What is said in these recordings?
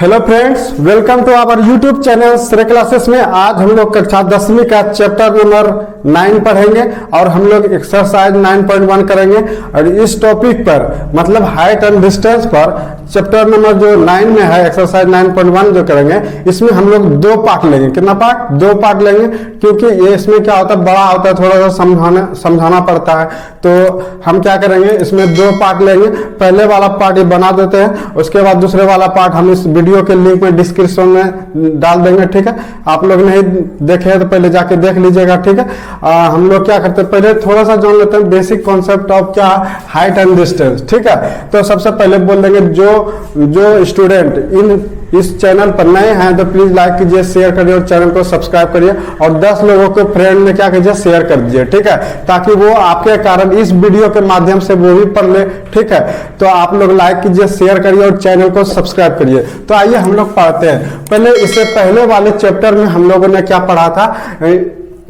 Hello friends, welcome to our YouTube channel Shrey classes में। आज हम लोग कक्षा 10वीं का चैप्टर नंबर 9 पढ़ेंगे और हम लोग एक्सरसाइज 9.1 करेंगे। और इस टॉपिक पर मतलब हाइट एंड डिस्टेंस पर चैप्टर नंबर जो 9 में है एक्सरसाइज 9.1 जो करेंगे, इसमें हम लोग 2 पार्ट लेंगे। कितना पार्ट? 2 पार्ट लेंगे, क्योंकि ये इसमें क्या होता है, बड़ा होता है, थोड़ा सा समझाना पड़ता है। तो हम क्या करेंगे, इसमें 2 पार्ट लेंगे। पहले वाला पार्ट ये बना देते हैं, उसके बाद दूसरे वाला पार्ट हम इस वीडियो के लिंक में डिस्क्रिप्शन में डाल देंगे। ठीक है, आप लोग नहीं देखे हैं तो पहले जाके देख लीजिएगा। ठीक है, हम लोग क्या करते हैं, पहले थोड़ा सा जान लेते हैं बेसिक कॉन्सेप्ट ऑफ क्या हाइट एंड डिस्टेंस। ठीक है, तो सबसे पहले बोल देंगे जो स्टूडेंट इस चैनल पर नए हैं तो प्लीज लाइक कीजिए, शेयर करिए और चैनल को सब्सक्राइब करिए और 10 लोगों को फ्रेंड में क्या कीजिए, शेयर कर दीजिए। ठीक है, ताकि वो आपके कारण इस वीडियो के माध्यम से वो भी पढ़ ले। ठीक है, तो आप लोग लाइक कीजिए, शेयर करिए और चैनल को सब्सक्राइब करिए। तो आइए हम लोग पढ़ते हैं। पहले इससे पहले वाले चैप्टर में हम लोगों ने क्या पढ़ा था,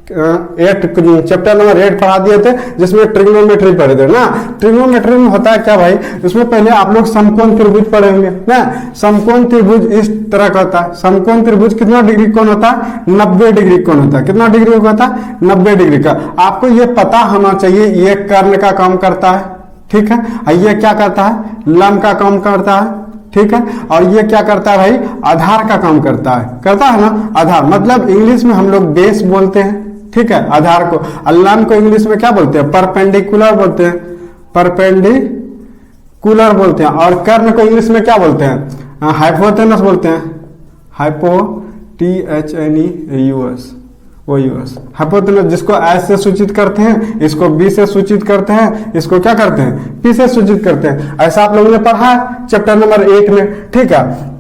चैप्टर नंबर 8 पढ़ा दिए थे, जिसमें ट्रिग्नोमेट्री पढ़े थे ना। ट्रिग्नोमेट्री में होता है क्या भाई, उसमें पहले आप लोग समकोण त्रिभुज पढ़े होंगे ना। समकोण त्रिभुज इस तरह का होता है। समकोण त्रिभुज कितना डिग्री कोण होता है? 90 डिग्री कोण होता है। कितना डिग्री होता है? 90 डिग्री का। आपको ये पता होना चाहिए, ये कर्ण का काम करता है। ठीक है, ये क्या करता है? लंब का काम करता है। ठीक है, और ये क्या करता है भाई? आधार का काम करता है ना। आधार मतलब इंग्लिश में हम लोग बेस बोलते हैं। ठीक है, आधार को। लंब को इंग्लिश में क्या बोलते हैं? परपेंडिकुलर बोलते हैं, परपेंडिकुलर बोलते हैं। और कर्ण को इंग्लिश में क्या बोलते हैं? हाइपोटेनस बोलते हैं, HYPOTHNEUS, वो यूएस हाइपोटेनस, जिसको एस से सूचित करते हैं, इसको बी से सूचित करते हैं, इसको क्या करते हैं? पी से सूचित करते हैं। ऐसा आप लोगों ने पढ़ा है चैप्टर नंबर 8 में। ठीक है,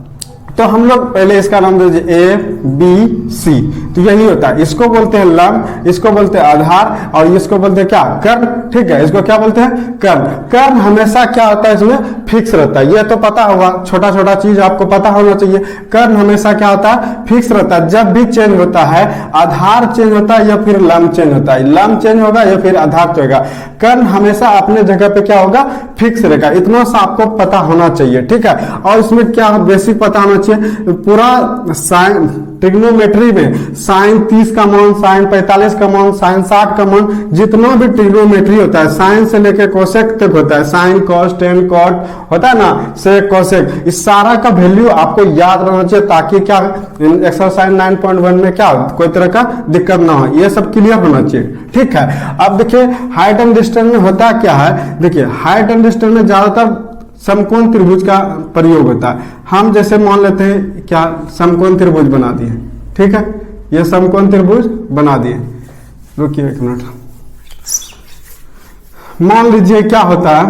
तो हम लोग पहले इसका नाम दे दीजिए ABC। तो यही होता है, इसको बोलते हैं लंब, इसको बोलते हैं आधार और इसको बोलते हैं क्या? कर्ण। ठीक है, इसको क्या बोलते हैं? कर्ण। कर्ण हमेशा क्या होता है, इसमें फिक्स रहता है। ये तो पता होगा, छोटा छोटा चीज आपको पता होना चाहिए। कर्ण हमेशा क्या होता है? फिक्स रहता है। जब भी चेंज होता है, आधार चेंज होता है या फिर लंब चेंज होता है, लंब चेंज होगा या फिर आधार चेंज होगा, कर्ण हमेशा अपने जगह पे क्या होगा? फिक्स रहेगा। इतना सा आपको पता होना चाहिए। ठीक है, और इसमें क्या बेसिक पता होना चाहिए, पूरा साइन ट्रिग्नोमेट्री में साइन 30 का मान, साइन 45 का मान, साइन 60 का मान, जितना भी ट्रिग्नोमेट्री होता है, साइन से लेकर कोसेक तक होता है, साइन कॉस टेन कॉट होता है ना, सेक कोसेक, इस सारा का वैल्यू आपको याद रहना चाहिए, ताकि क्या एक्सरसाइज 9.1 में क्या कोई तरह का दिक्कत ना हो, ये सब क्लियर होना चाहिए। ठीक है, अब देखिए हाइट एंड डिस्टेंस में होता क्या है। देखिए हाइट एंड डिस्टेंस में ज्यादातर समकोण त्रिभुज का प्रयोग होता है। हम जैसे मान लेते हैं क्या, समकोण त्रिभुज बना दिए। ठीक है, ये समकोण त्रिभुज बना दिए। रुकिए 1 मिनट। मान लीजिए क्या होता है,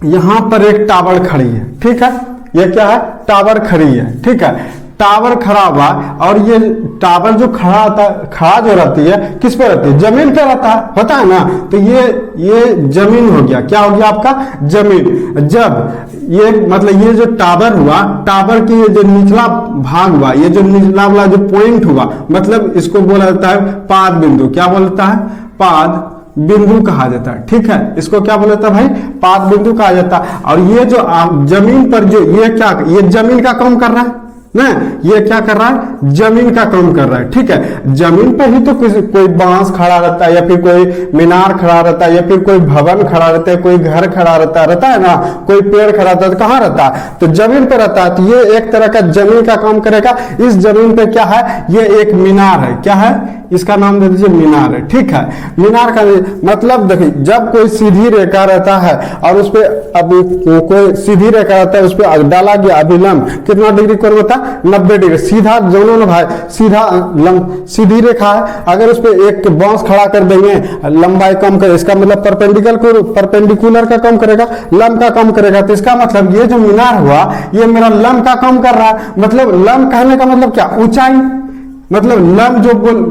यहां पर एक टावर खड़ी है। ठीक है, ये क्या है? टावर खड़ी है। ठीक है, टावर खड़ा हुआ और ये टावर जो खड़ा जो रहती है, किस पे रहती है? जमीन पे रहता है, होता है ना। तो ये जमीन हो गया, क्या हो गया आपका? जमीन। जब ये मतलब ये जो टावर हुआ, टावर की ये जो निचला भाग हुआ, ये जो निचला वाला जो पॉइंट हुआ, मतलब इसको बोला जाता है पाद बिंदु। क्या बोलता है? पाद बिंदु कहा जाता है। ठीक है, इसको क्या बोला जाता है भाई? पाद बिंदु कहा जाता है। और ये जो जमीन पर जो ये क्या, ये जमीन का काम कर रहा है ना, ये क्या कर रहा है? जमीन का काम कर रहा है। ठीक है, जमीन पे ही तो कोई बांस खड़ा रहता है या फिर कोई मीनार खड़ा रहता है या फिर कोई भवन खड़ा रहता है, कोई घर खड़ा रहता है ना, कोई पेड़ खड़ा रहता है, तो कहाँ रहता है? तो जमीन पे रहता है। तो ये एक तरह का जमीन का काम करेगा। इस जमीन पे क्या है? ये एक मीनार है। क्या है? इसका नाम दे दीजिए मीनार है। ठीक है, मीनार का मतलब देखिए, जब कोई सीधी रेखा रहता है और उस पे अभी कोई सीधी रेखा रहता है, उस पर डाला गया अभिलंब, कितना डिग्री कोण होता है? 90 डिग्री। सीधा दोनों भाई सीधा सीधी रेखा है, अगर उस पर एक बांस खड़ा कर देंगे, लंबाई कम कर, इसका मतलब परपेंडिकुलर का काम करेगा, लंब का काम करेगा। तो इसका मतलब ये जो मीनार हुआ, ये मेरा लंब का काम कर रहा है। मतलब लंब कहने का मतलब क्या? ऊंचाई। मतलब लंब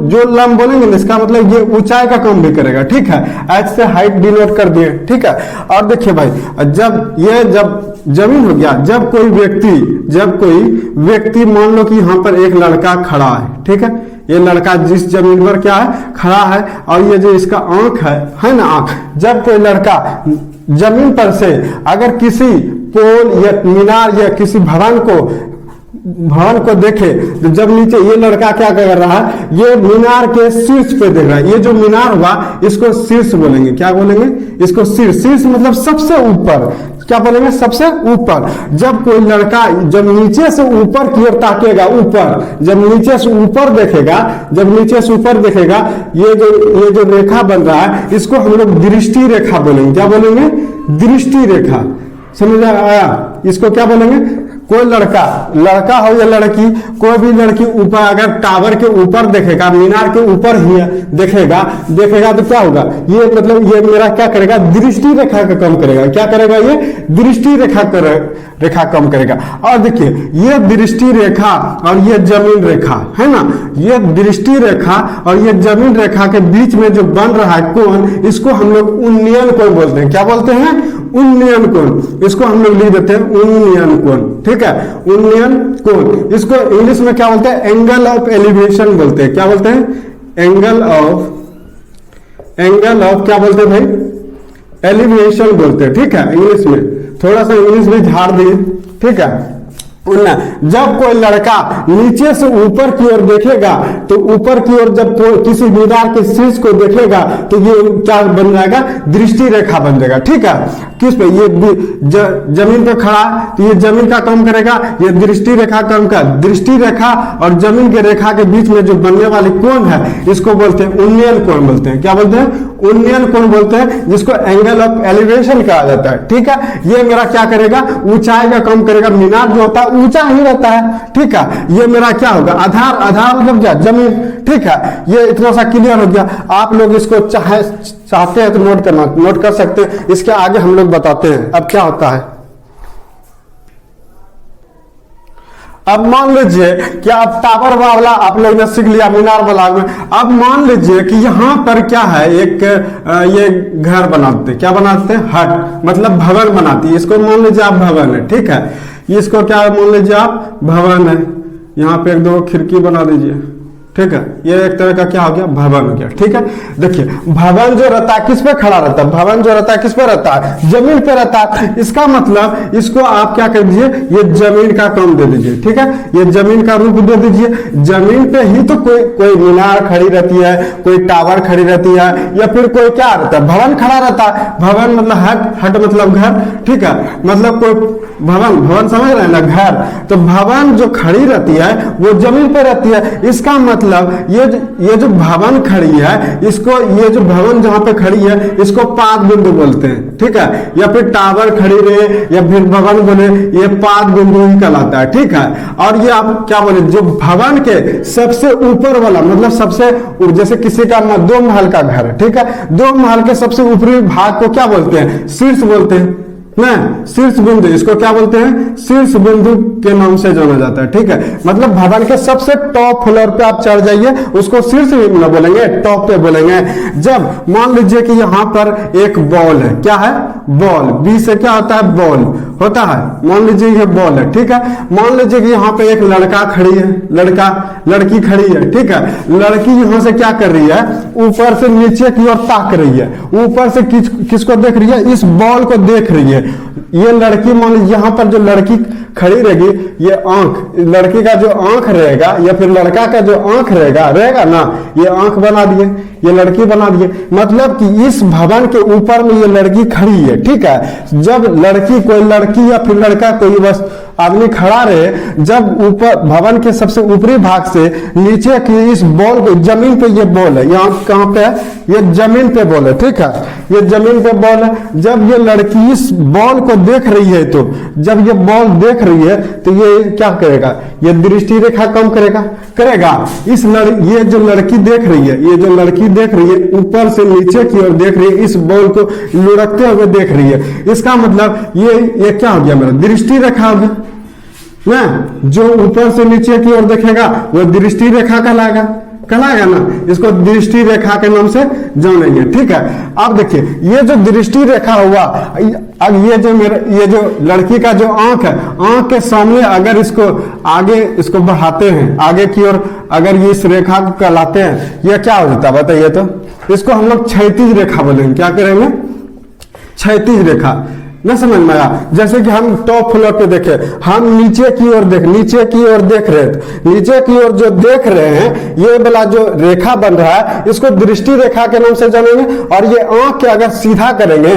जो लंब बोलेंगे, इसका मतलब ये ऊंचाई का काम भी करेगा। ठीक है, एच से हाइट डिनोट कर दिए। ठीक है, और देखिए भाई, जब जमीन हो गया, जब कोई व्यक्ति मान लो कि यहाँ पर एक लड़का खड़ा है। ठीक है, ये लड़का जिस जमीन पर क्या है? खड़ा है, और ये जो इसका आंख है ना, आंख। जब कोई लड़का जमीन पर से अगर किसी पोल या मीनार या किसी भवन को भवन को देखे तो जब नीचे ये लड़का क्या कर रहा है, ये मीनार के शीर्ष पे देख रहा है। ये जो मीनार हुआ इसको शीर्ष बोलेंगे। क्या बोलेंगे? इसको शीर्ष। शीर्ष मतलब सबसे ऊपर। क्या बोलेंगे? सबसे ऊपर। जब कोई लड़का जब नीचे से ऊपर की ओर ताकेगा, ऊपर जब नीचे से ऊपर देखेगा, जब नीचे से ऊपर देखेगा, ये जो रेखा बन रहा है इसको हम लोग दृष्टि रेखा बोलेंगे। क्या बोलेंगे? दृष्टि रेखा। समझ आया? इसको क्या बोलेंगे? कोई लड़का हो या लड़की, कोई भी लड़की ऊपर अगर टावर के ऊपर देखेगा, मीनार के ऊपर ही देखेगा तो क्या होगा? ये मतलब ये मेरा क्या करेगा? दृष्टि रेखा का कम करेगा। क्या करेगा? ये दृष्टि रेखा कम करेगा। और देखिए ये दृष्टि रेखा और ये जमीन रेखा है ना, ये दृष्टि रेखा और ये जमीन रेखा के बीच में जो बन रहा है कोण, इसको हम लोग उन्नयन कोण बोलते हैं। क्या बोलते हैं? उन्नयन कोण। इसको हम लोग लिख देते हैं उन्नयन कोण। ठीक है, उन्नयन कोण। इसको इंग्लिश में क्या बोलते हैं? एंगल ऑफ एलिवेशन बोलते हैं। क्या बोलते हैं? एंगल ऑफ क्या बोलते हैं भाई? एलिवेशन बोलते हैं। ठीक है, इंग्लिश में थोड़ा सा इंग्लिश भी झाड़ दिए। ठीक है, जब कोई लड़का नीचे से ऊपर की ओर देखेगा तो ऊपर की ओर जब किसी मीनार के शीर्ष को देखेगा तो ये क्या बन जाएगा? दृष्टि रेखा बन जाएगा। ठीक है, किस पे? ये जमीन पे खड़ा तो ये जमीन का कम करेगा, ये दृष्टि रेखा कम का। दृष्टि रेखा और जमीन के रेखा के बीच में जो बनने वाली कोण है इसको बोलते हैं उन्नयन कोण बोलते हैं। क्या बोलते हैं? उन्नयन कोण बोलते हैं, जिसको एंगल ऑफ एलिवेशन कहा जाता है। ठीक है, ये मेरा क्या करेगा? ऊंचाई का कम करेगा। मीनार जो होता है ऊंचा ही रहता है। ठीक है, ये मेरा क्या होगा? आधार मतलब क्या? जमीन। ठीक है, ये इतना सा क्लियर हो गया। आप लोग इसको चाहते हैं तो नोट कर सकते हैं। इसके आगे हम लोग बताते हैं अब क्या होता है। अब मान लीजिए कि अब टावर वाला आप लोग ने सीख लिया, मीनार वाला में। अब मान लीजिए कि यहाँ पर क्या है, एक ये घर बनाते, क्या बनाते हैं? हट मतलब भवन बनाती है। इसको मान लीजिए आप भवन है। ठीक है, इसको क्या मान लीजिए आप भवन है। यहाँ पे एक दो खिड़की बना दीजिए। ठीक है, ये एक तरह का क्या हो गया? भवन हो गया। ठीक है, देखिए भवन जो रहता है किस पे खड़ा रहता है? भवन जो रहता है किस पे रहता है? जमीन पे रहता है। इसका मतलब इसको आप क्या कर दीजिए? ये जमीन का कम दे दीजिए। ठीक है, ये जमीन का रूप दे दीजिए। जमीन पे ही तो कोई मीनार खड़ी रहती है, कोई टावर खड़ी रहती है, या फिर कोई क्या रहता है? भवन खड़ा रहता है। भवन मतलब हट मतलब घर। ठीक है, मतलब कोई भवन समझ रहे हैं ना? घर। तो भवन जो खड़ी रहती है वो जमीन पे रहती है। इसका मतलब ये जो भवन खड़ी है, इसको ये जो भवन जहां पे खड़ी है इसको पाद बिंदु बोलते हैं। ठीक है, या फिर टावर खड़ी रहे या फिर भवन बोले, ये पाद बिंदु ही कहलाता है। ठीक है, और ये आप क्या बोले? जो भवन के सबसे ऊपर वाला मतलब सबसे जैसे किसी का 2 महल का घर है। ठीक है, 2 महल के सबसे ऊपरी भाग को क्या बोलते हैं? शीर्ष बोलते हैं ना, शीर्ष बिंदु। इसको क्या बोलते हैं? शीर्ष बिंदु के नाम से जाना जाता है। ठीक है, मतलब भवन के सबसे टॉप फ्लोर पे आप चढ़ जाइए, उसको शीर्ष बिंदु बोलेंगे, टॉप पे बोलेंगे। जब मान लीजिए कि यहाँ पर एक बॉल है। क्या है? बॉल। बी से क्या होता है? बॉल होता है। मान लीजिए ये बॉल है। ठीक है, मान लीजिए कि यहाँ पे एक लड़का खड़ी है, लड़की खड़ी है। ठीक है, लड़की यहाँ से क्या कर रही है? ऊपर से नीचे की ओर ताक रही है। ऊपर से किसको देख रही है? इस बॉल को देख रही है। ये लड़की मान लीजिए यहाँ पर जो लड़की खड़ी रहेगी, ये आंख, लड़की का जो आंख रहेगा या फिर लड़का का जो आंख रहेगा ना, ये आंख बना दिए, ये लड़की बना दिए। मतलब कि इस भवन के ऊपर में ये लड़की खड़ी है। ठीक है, जब कोई लड़की या फिर लड़का कोई बस आदमी खड़ा रहे, जब ऊपर भवन के सबसे ऊपरी भाग से नीचे की इस बॉल को, जमीन पे ये बॉल है, यहाँ कहाँ पे है? ये जमीन पे बॉल है। ठीक है, ये जमीन पे बॉल है। जब ये लड़की इस बॉल को देख रही है, तो जब ये बॉल देख रही है तो ये क्या करेगा? ये दृष्टि रेखा कम करेगा। ये जो लड़की देख रही है, ये जो लड़की देख रही है ऊपर से नीचे की ओर देख रही है, इस बॉल को लुढ़कते हुए देख रही है। इसका मतलब ये क्या हो गया? मेरा दृष्टि रेखा हो गया ना। जो ऊपर से नीचे की ओर देखेगा वो दृष्टि रेखा कहलाएगा ना। इसको दृष्टि रेखा के नाम से जानेंगे। ठीक है, अब देखिए ये जो दृष्टि रेखा हुआ, अब ये जो लड़की का जो आंख है, आंख के सामने अगर इसको आगे इसको बढ़ाते हैं आगे की ओर, अगर ये इस रेखा को कहलाते हैं, ये क्या हो जाता है बताइए? तो इसको हम लोग क्षैतिज रेखा बोलेंगे। क्या करेंगे? क्षैतिज रेखा ना समझ में आया। जैसे कि हम टॉप फ्लोर पे देखे, हम नीचे की ओर देख रहे थे, नीचे की ओर जो देख रहे हैं, ये वाला जो रेखा बन रहा है इसको दृष्टि रेखा के नाम से जानेंगे। और ये आंख के अगर सीधा करेंगे,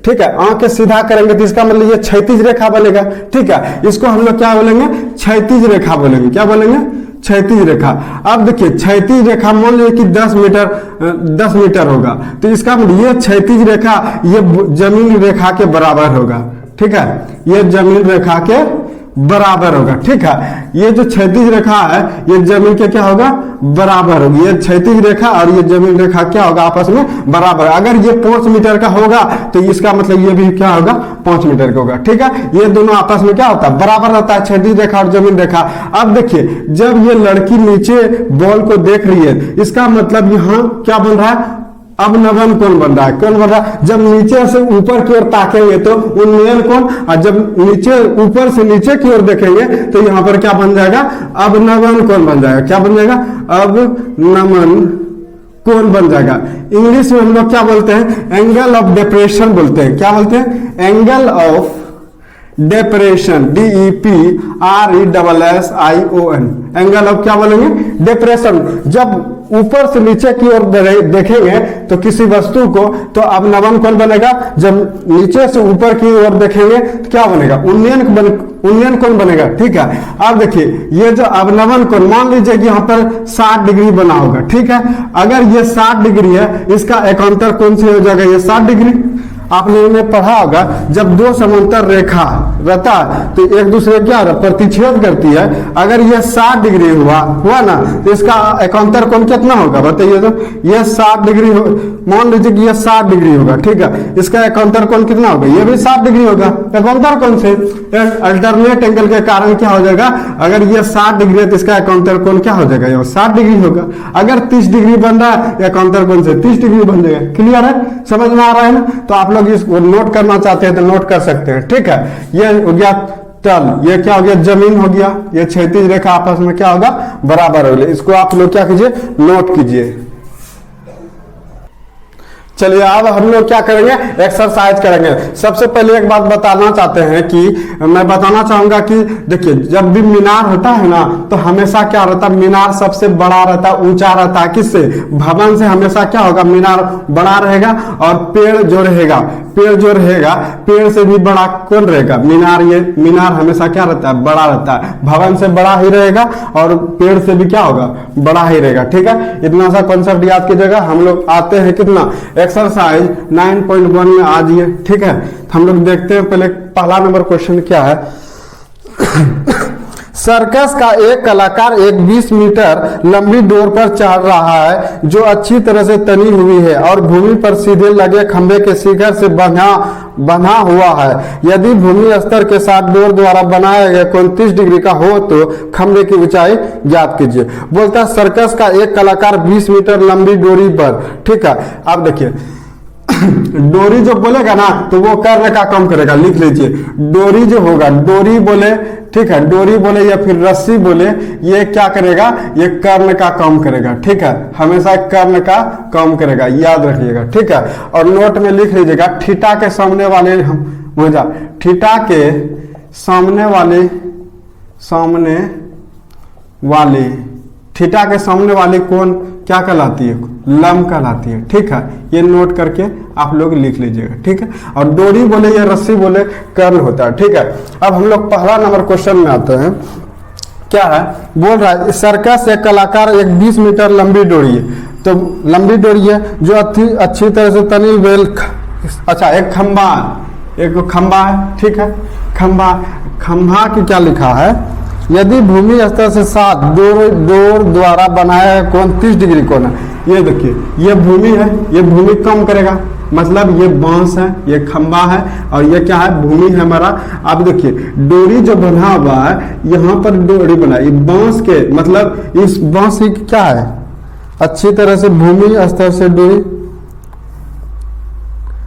ठीक है, आंख के सीधा करेंगे तो इसका मतलब ये क्षैतिज रेखा बनेगा। ठीक है, इसको हम लोग क्या बोलेंगे, क्षैतिज रेखा बोलेंगे। क्या बोलेंगे, क्षैतिज रेखा। अब देखिए क्षैतिज रेखा मान लीजिए कि 10 मीटर होगा, तो इसका मतलब ये क्षैतिज रेखा ये जमीन रेखा के बराबर होगा। ठीक है, ये जमीन रेखा के बराबर होगा। ठीक है, ये जो क्षैतिज रेखा है ये जमीन के क्या होगा, बराबर होगी। ये क्षैतिज रेखा और ये जमीन रेखा क्या होगा, आपस में बराबर। अगर ये 5 मीटर का होगा तो इसका मतलब ये भी क्या होगा, 5 मीटर का होगा। ठीक है, ये दोनों आपस में क्या होता है, बराबर रहता है, क्षैतिज रेखा और जमीन रेखा। अब देखिए जब ये लड़की नीचे बॉल को देख रही है, इसका मतलब यहाँ क्या बन रहा है, अवनवन कोण बन रहा है। कौन बन रहा है, जब नीचे से ऊपर की ओर ताकेंगे तो उन्नयन कोण, और जब नीचे ऊपर से नीचे की ओर देखेंगे तो यहाँ पर क्या बन जाएगा, अवनवन कोण बन जाएगा। क्या बन जाएगा, अवनमन कोण बन जाएगा। इंग्लिश में हम लोग क्या बोलते हैं, एंगल ऑफ डिप्रेशन बोलते हैं। क्या बोलते हैं, angle of depression, DEPRESSION, angle of क्या बोलेंगे, डिप्रेशन। जब ऊपर से नीचे की ओर देखेंगे तो किसी वस्तु को तो अवनमन कोण बनेगा, जब नीचे से ऊपर की ओर देखेंगे तो क्या बनेगा, उन्नयन कोण बनेगा। ठीक है, अब देखिए ये जो अवनमन कोण, मान लीजिए कि यहाँ पर 60 डिग्री बना होगा। ठीक है, अगर ये 60 डिग्री है, इसका एकांतर कोण से हो जाएगा ये 60 डिग्री। आप लोगों ने पढ़ा होगा जब दो समांतर रेखा रहता है तो एक दूसरे क्या प्रतिच्छेद करती है। अगर ये 60 डिग्री हुआ ना तो इसका एकांतर कोण कितना होगा बताइए तो, ये 60 डिग्री मान लीजिए कि ये 60 डिग्री होगा। ठीक है, इसका एकांतर कोण कितना होगा, ये भी 60 डिग्री होगा। एकांतर कोण से अल्टरनेट एंगल के कारण क्या हो जाएगा, अगर ये 60 डिग्री है तो इसका एकांतर कोण क्या हो जाएगा, ये 60 डिग्री होगा। अगर 30 डिग्री बन रहा है एकांतर कोण से 30 डिग्री बन जाएगा। क्लियर है, समझ में आ रहा है ना। तो आप लोग इसको नोट करना चाहते हैं तो नोट कर सकते हैं। ठीक है, ये हो गया तल, ये क्या हो गया, जमीन हो गया। ये क्षैतिज रेखा आपस में क्या होगा, बराबर हो गया। इसको आप लोग क्या कीजिए, नोट कीजिए। चलिए अब हम लोग क्या करेंगे, एक्सरसाइज करेंगे। सबसे पहले एक बात बताना चाहते हैं कि मैं बताना चाहूंगा कि देखिए जब भी मीनार होता है ना तो हमेशा क्या रहता है, मीनार सबसे बड़ा रहता है, ऊंचा रहता है। किससे, भवन से हमेशा क्या होगा, मीनार बड़ा रहेगा। और पेड़ जो रहेगा पेड़ से भी बड़ा कौन रहेगा, मीनार। ये मीनार हमेशा क्या रहता है, बड़ा रहता है। भवन से बड़ा ही रहेगा और पेड़ से भी क्या होगा, बड़ा ही रहेगा। ठीक है, इतना सा कॉन्सेप्ट याद कीजिएगा। हम लोग आते हैं कितना, एक्सरसाइज 9.1 में आ जाइए। ठीक है, हम लोग देखते हैं पहले पहला नंबर क्वेश्चन क्या है। सर्कस का एक कलाकार एक 20 मीटर लंबी डोर पर चढ़ रहा है जो अच्छी तरह से तनी हुई है और भूमि पर सीधे लगे खंभे के शिखर से बंधा हुआ है। यदि भूमि स्तर के साथ डोर द्वारा बनाया गया कोण 30 डिग्री का हो तो खंभे की ऊंचाई ज्ञात कीजिए। बोलता है सर्कस का एक कलाकार 20 मीटर लंबी डोरी पर, ठीक है। अब देखिए डोरी जो बोलेगा ना तो वो कर्ण का काम करेगा, लिख लीजिए। डोरी जो होगा, डोरी बोले, ठीक है, डोरी बोले या फिर रस्सी बोले, ये क्या करेगा, ये कर्ण का काम करेगा। ठीक है, हमेशा कर्ण का काम करेगा, याद रखिएगा। ठीक है, और नोट में लिख लीजिएगा थीटा के सामने वाले, थीटा के सामने वाले थीटा के सामने वाली कोण क्या कहलाती है, लंब कहलाती है। ठीक है, ये नोट करके आप लोग लिख लीजिएगा। ठीक है, और डोरी बोले या रस्सी बोले कर्ण होता है। ठीक है, अब हम लोग पहला नंबर क्वेश्चन में आते हैं। क्या है, बोल रहा है सर्कस एक कलाकार एक 20 मीटर लंबी डोरी है, तो लंबी डोरी है जो अच्छी तरह से तनी बेल, अच्छा एक खंबा है। ठीक है, खंभा की क्या लिखा है, यदि भूमि स्तर से 7 डोर द्वारा बनाया है कोण 30 डिग्री कोण है। ये देखिए ये भूमि है, ये भूमि कम करेगा, मतलब ये बांस है, ये खंबा है और ये क्या है, भूमि है हमारा। अब देखिए डोरी जो बना हुआ है, यहाँ पर डोरी बना, ये बांस के मतलब इस बांस की क्या है, अच्छी तरह से भूमि स्तर से डोरी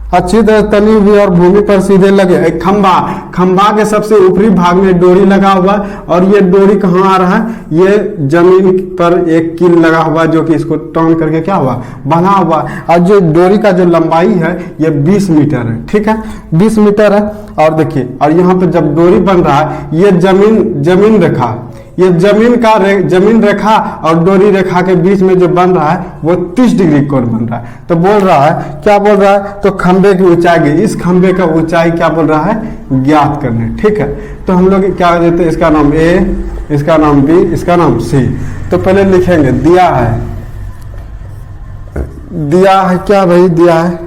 अच्छी तरह तली हुई और भूमि पर सीधे लगे। एक खंभा के सबसे ऊपरी भाग में डोरी लगा हुआ और ये डोरी कहाँ आ रहा है, ये जमीन पर एक कील लगा हुआ जो कि इसको टर्न करके क्या हुआ, बना हुआ। और जो डोरी का जो लंबाई है ये 20 मीटर है, ठीक है, 20 मीटर है। और देखिए, और यहाँ पे जब डोरी बन रहा है ये जमीन रेखा, ये जमीन रेखा और डोरी रेखा के बीच में जो बन रहा है वो 30 डिग्री कोण बन रहा है। तो बोल रहा है, क्या बोल रहा है, तो खंबे की ऊंचाई, इस खंबे का ऊंचाई क्या बोल रहा है, ज्ञात करने, ठीक है। तो हम लोग क्या देते हैं, इसका नाम ए, इसका नाम बी, इसका नाम सी। तो पहले लिखेंगे, दिया है क्या भाई, दिया है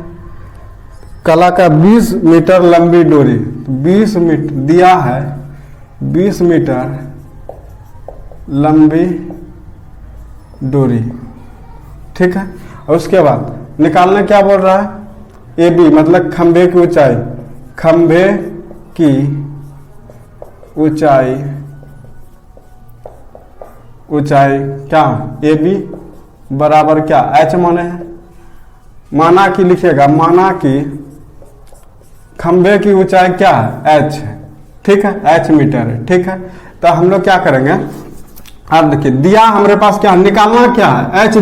कला का 20 मीटर लंबी डोरी, 20 मीटर दिया है, 20 मीटर लंबी डोरी, ठीक है। और उसके बाद निकालना क्या बोल रहा है, ए बी मतलब खंबे की ऊंचाई, खंबे की ऊंचाई क्या, ए बी बराबर क्या, एच माने है, माना कि लिखेगा, माना कि खंबे की ऊंचाई क्या है, एच है, ठीक है, एच मीटर है, ठीक है। तो हम लोग क्या करेंगे, अब देखिए दिया हमारे पास क्या निकालना, क्या है, एच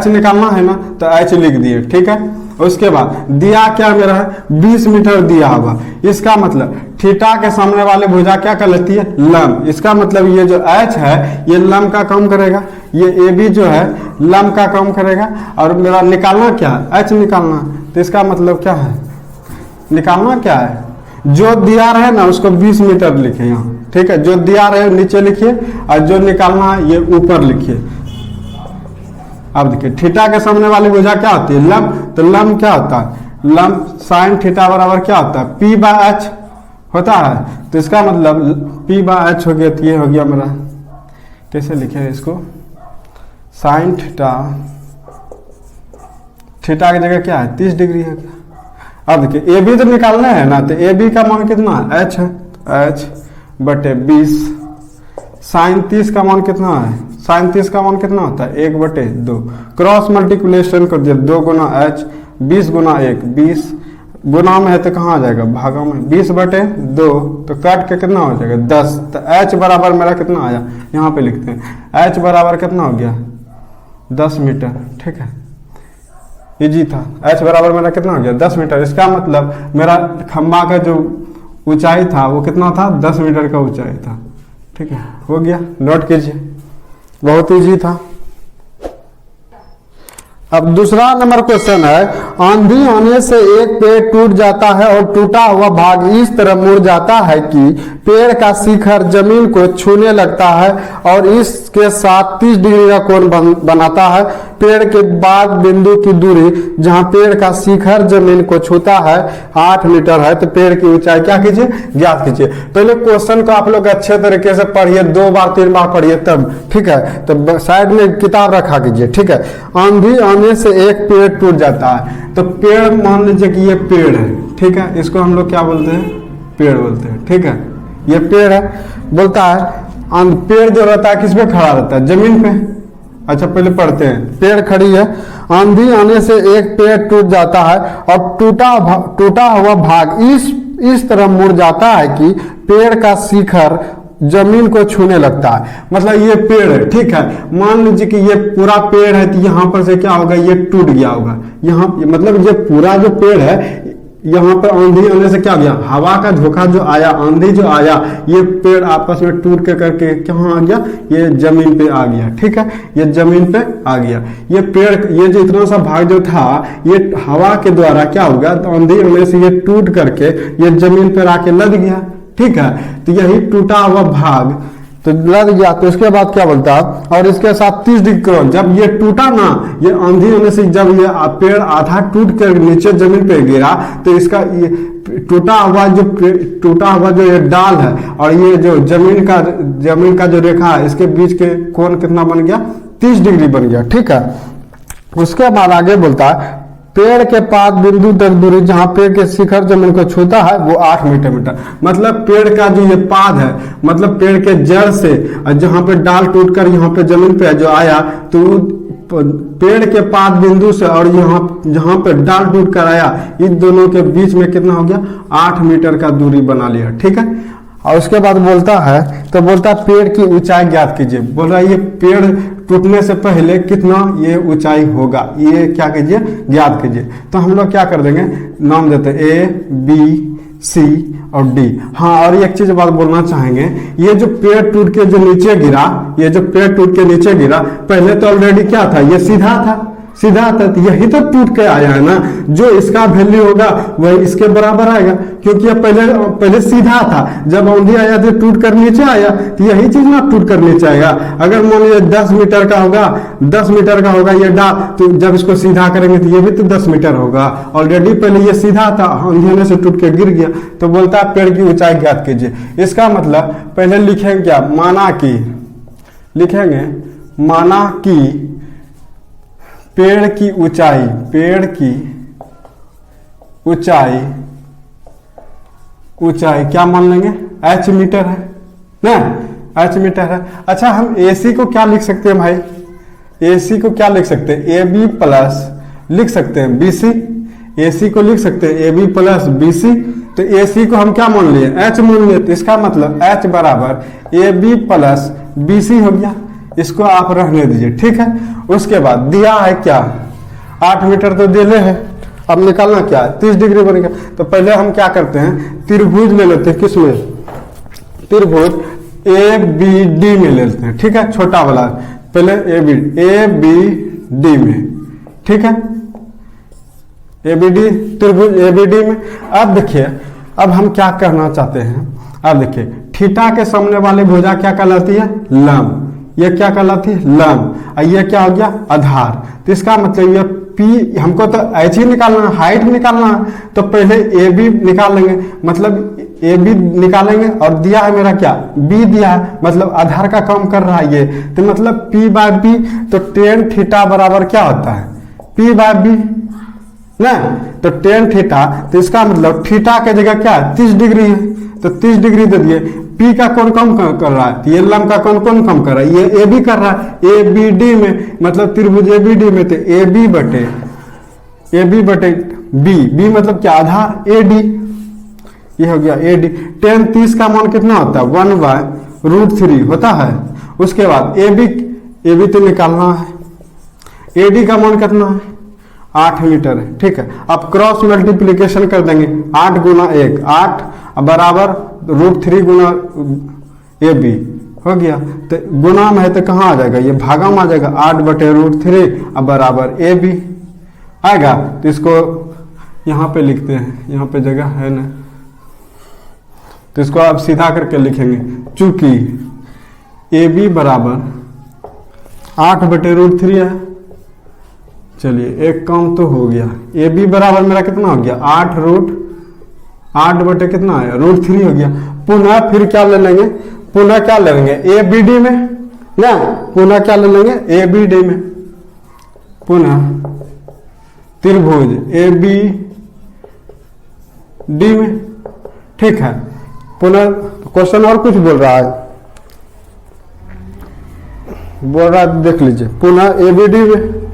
निकालना है ना, तो एच लिख दिए, ठीक है। उसके बाद दिया क्या मेरा है, 20 मीटर दिया होगा, इसका मतलब थीटा के सामने वाले भुजा क्या कहलाती है, लंब। इसका मतलब ये जो एच है ये लंब का काम करेगा, ये ए बी जो है लंब का काम करेगा। और मेरा निकालना क्या है, एच निकालना, तो इसका मतलब क्या है, निकालना क्या है, जो दिया रहे ना उसको 20 मीटर लिखे यहाँ, ठीक है, जो दिया रहे नीचे लिखिए और जो निकालना है ये ऊपर लिखिए। अब देखिए थीटा के सामने वाली भुजा क्या होती है, लंब। तो लंब क्या होता है, लंब साइन थीटा बराबर क्या होता है, पी बाय एच होता है। तो इसका मतलब पी बाय एच हो गया, तो ये हो गया मेरा, कैसे लिखे इसको, साइन थीटा की जगह क्या है 30 डिग्री है। अब देखिए ए बी तो निकालना है ना, तो ए बी का मान कितना है, एच है, एच बटे 20, साइन 30 का मान कितना है, साइन 30 का मान कितना होता है, 1/2, क्रॉस मल्टीप्लिकेशन कर दिया, 2 गुना एच, 20 गुना 1, 20 गुना में है तो कहाँ आ जाएगा, भागों में, 20/2, तो काट के कितना हो जाएगा 10। तो एच बराबर मेरा कितना आया, यहाँ पे लिखते हैं, एच बराबर कितना हो गया 10 मीटर, ठीक है, इजी था। एच बराबर मेरा कितना हो गया 10 मीटर। इसका मतलब मेरा खंबा का जो ऊंचाई था वो कितना था, 10 मीटर का ऊंचाई था, ठीक है, हो गया, नोट कीजिए, बहुत इजी था। अब दूसरा नंबर क्वेश्चन है, आंधी आने से एक पेड़ टूट जाता है और टूटा हुआ भाग इस तरह मुड़ जाता है कि पेड़ का शिखर जमीन को छूने लगता है और इसके साथ 30 डिग्री का कोण बनाता है। पेड़ के बाद बिंदु की दूरी जहां पेड़ का शिखर जमीन को छूता है 8 मीटर है। तो पेड़ की ऊंचाई क्या कीजिए, ज्ञात कीजिए। पहले क्वेश्चन को आप लोग अच्छे तरीके से पढ़िए, 2 बार 3 बार पढ़िए तब, ठीक है। तो साइड में किताब रखा कीजिए, ठीक है। आंधी आने से एक पेड़ टूट जाता है, तो पेड़ मान लीजिए कि ये पेड़ है, ठीक है, इसको हम लोग क्या बोलते हैं, पेड़ बोलते हैं, ठीक है, ये पेड़ है। बोलता है पेड़ जो रहता है किस पे खड़ा रहता है, जमीन पे। अच्छा पहले पढ़ते हैं, पेड़ खड़ी है, आंधी आने से एक पेड़ टूट जाता है और टूटा हुआ भाग इस तरह मुड़ जाता है कि पेड़ का शिखर जमीन को छूने लगता है। मतलब ये पेड़ है, ठीक है, मान लीजिए कि ये पूरा पेड़ है, तो यहाँ पर से क्या होगा, ये टूट गया होगा, यहाँ मतलब ये पूरा जो पेड़ है, यहाँ पर आंधी आने से क्या हो गया, हवा का झोंका जो आया, आंधी जो आया, ये पेड़ आपस में टूट के करके कहाँ आ गया, ये जमीन पे आ गया, ठीक है, ये जमीन पे आ गया। ये पेड़, ये जो इतना सा भाग जो था, ये हवा के द्वारा क्या होगा, तो आंधी आने से ये टूट करके ये जमीन पर आके लद गया, ठीक है। तो यही टूटा हुआ भाग तो लद गया। तो इसके बाद क्या बोलता है, और इसके साथ 30 डिग्री कोण, जब ये टूटा ना, ये आंधी होने से जब ये पेड़ आधा टूट कर नीचे जमीन पे गिरा, तो इसका ये टूटा हुआ जो ये डाल है और ये जो जमीन का जो रेखा है, इसके बीच के कोण कितना बन गया, 30 डिग्री बन गया, ठीक है। उसके बाद आगे बोलता है, पेड़ के पाद बिंदु तक दूरी जहां पेड़ के शिखर जमीन को छूता है वो 8 मीटर। मतलब पेड़ का जो ये पाद है, मतलब पेड़ के जड़ से जहां पे डाल टूटकर यहाँ पे जमीन पे जो आया, तो पेड़ के पाद बिंदु से और यहाँ जहाँ पे डाल टूट कर आया, इन दोनों के बीच में कितना हो गया, 8 मीटर का दूरी बना लिया। ठीक है, और उसके बाद बोलता है, तो बोलता है पेड़ की ऊंचाई ज्ञात कीजिए। बोल रहा है ये पेड़ टूटने से पहले कितना ये ऊंचाई होगा, ये क्या कीजिए, ज्ञात कीजिए। तो हम लोग क्या कर देंगे, नाम देते हैं ए बी सी और डी। हाँ, और एक चीज बात बोलना चाहेंगे, ये जो पेड़ टूट के जो नीचे गिरा, ये जो पेड़ टूट के नीचे गिरा, पहले तो ऑलरेडी क्या था, ये सीधा था, सीधा था, तो यही तो टूट के आया है ना। जो इसका वैल्यू होगा वह इसके बराबर आएगा, क्योंकि ये पहले सीधा था, जब आंधी आया तो टूट कर नीचे आया, तो यही चीज ना टूट कर नीचे आएगा। अगर मान लीजिए 10 मीटर का होगा, 10 मीटर का होगा ये डाल, तो जब इसको सीधा करेंगे तो ये भी तो 10 मीटर होगा। ऑलरेडी पहले ये सीधा था, आंधी आने से टूट के गिर गया। तो बोलता है पेड़ की ऊंचाई ज्ञात कीजिए। इसका मतलब पहले लिखेंगे क्या, माना कि, लिखेंगे माना कि पेड़ की ऊंचाई, पेड़ की ऊंचाई, ऊंचाई क्या मान लेंगे, h मीटर है ना, h मीटर है। अच्छा, हम AC को क्या लिख सकते हैं भाई, AC को क्या लिख सकते हैं, AB प्लस लिख सकते हैं BC, AC को लिख सकते हैं AB प्लस BC। तो AC को हम क्या मान लिए, h मान लिए, तो इसका मतलब h बराबर AB प्लस BC हो गया। इसको आप रहने दीजिए। ठीक है, उसके बाद दिया है क्या, 8 मीटर तो दिले है, अब निकालना क्या है, 30 डिग्री बनेगा। तो पहले हम क्या करते हैं, त्रिभुज ले लेते हैं, किसमें, त्रिभुज ABD में ले लेते हैं। ठीक है, छोटा वाला, पहले ABD में, ठीक है, ABD, त्रिभुज ABD में। अब देखिए, अब हम क्या करना चाहते हैं, अब देखिए थीटा के सामने वाली भुजा क्या कहलाती है, लंब। ये क्या कहलाती है, लंब। ये क्या हो गया, आधार। तो इसका मतलब ये P, हमको तो एच ही निकालना है, हाइट निकालना है, तो पहले AB निकाल लेंगे, मतलब AB निकालेंगे, और दिया है मेरा क्या, B दिया है, मतलब आधार का काम कर रहा है ये। तो मतलब P बाय B, तो tan थीटा बराबर क्या होता है, P बाय B ना। तो tan थीटा, तो इसका मतलब थीटा के जगह क्या है, 30 डिग्री है, तो 30 डिग्री दे दिए। P का कौन कम कर रहा है, ये लंब का कौन कौन कम कर रहा है, ये AB कर रहा है, ABD में, मतलब त्रिभुज ABD में, तो AB बटे B, B मतलब क्या, आधार, AD, ये हो गया AD। tan 30 का मान कितना होता है, 1/√3 होता है। उसके बाद AB तो निकालना है, AD का मान कितना है, 8 मीटर है। ठीक है, अब क्रॉस मल्टीप्लीकेशन कर देंगे, 8 गुना 1, 8 बराबर √3 गुना AB हो गया। तो गुना में है तो कहाँ आ जाएगा, ये भागा में आ जाएगा, 8 बटे √3 अब बराबर AB आएगा। तो इसको यहाँ पे लिखते हैं, यहाँ पे जगह है ना, तो इसको आप सीधा करके लिखेंगे, चूंकि AB बराबर 8 बटे √3 है। चलिए एक काम तो हो गया, AB बराबर मेरा कितना हो गया, 8 बटे कितना है, √3 हो गया। पुनः फिर क्या ले लेंगे, पुनः क्या ले लेंगे, ABD में ना, पुनः क्या ले लेंगे, ABD में, पुनः त्रिभुज ABD में। ठीक है, पुनः क्वेश्चन और कुछ बोल रहा है, देख लीजिए, पुनः ABD में।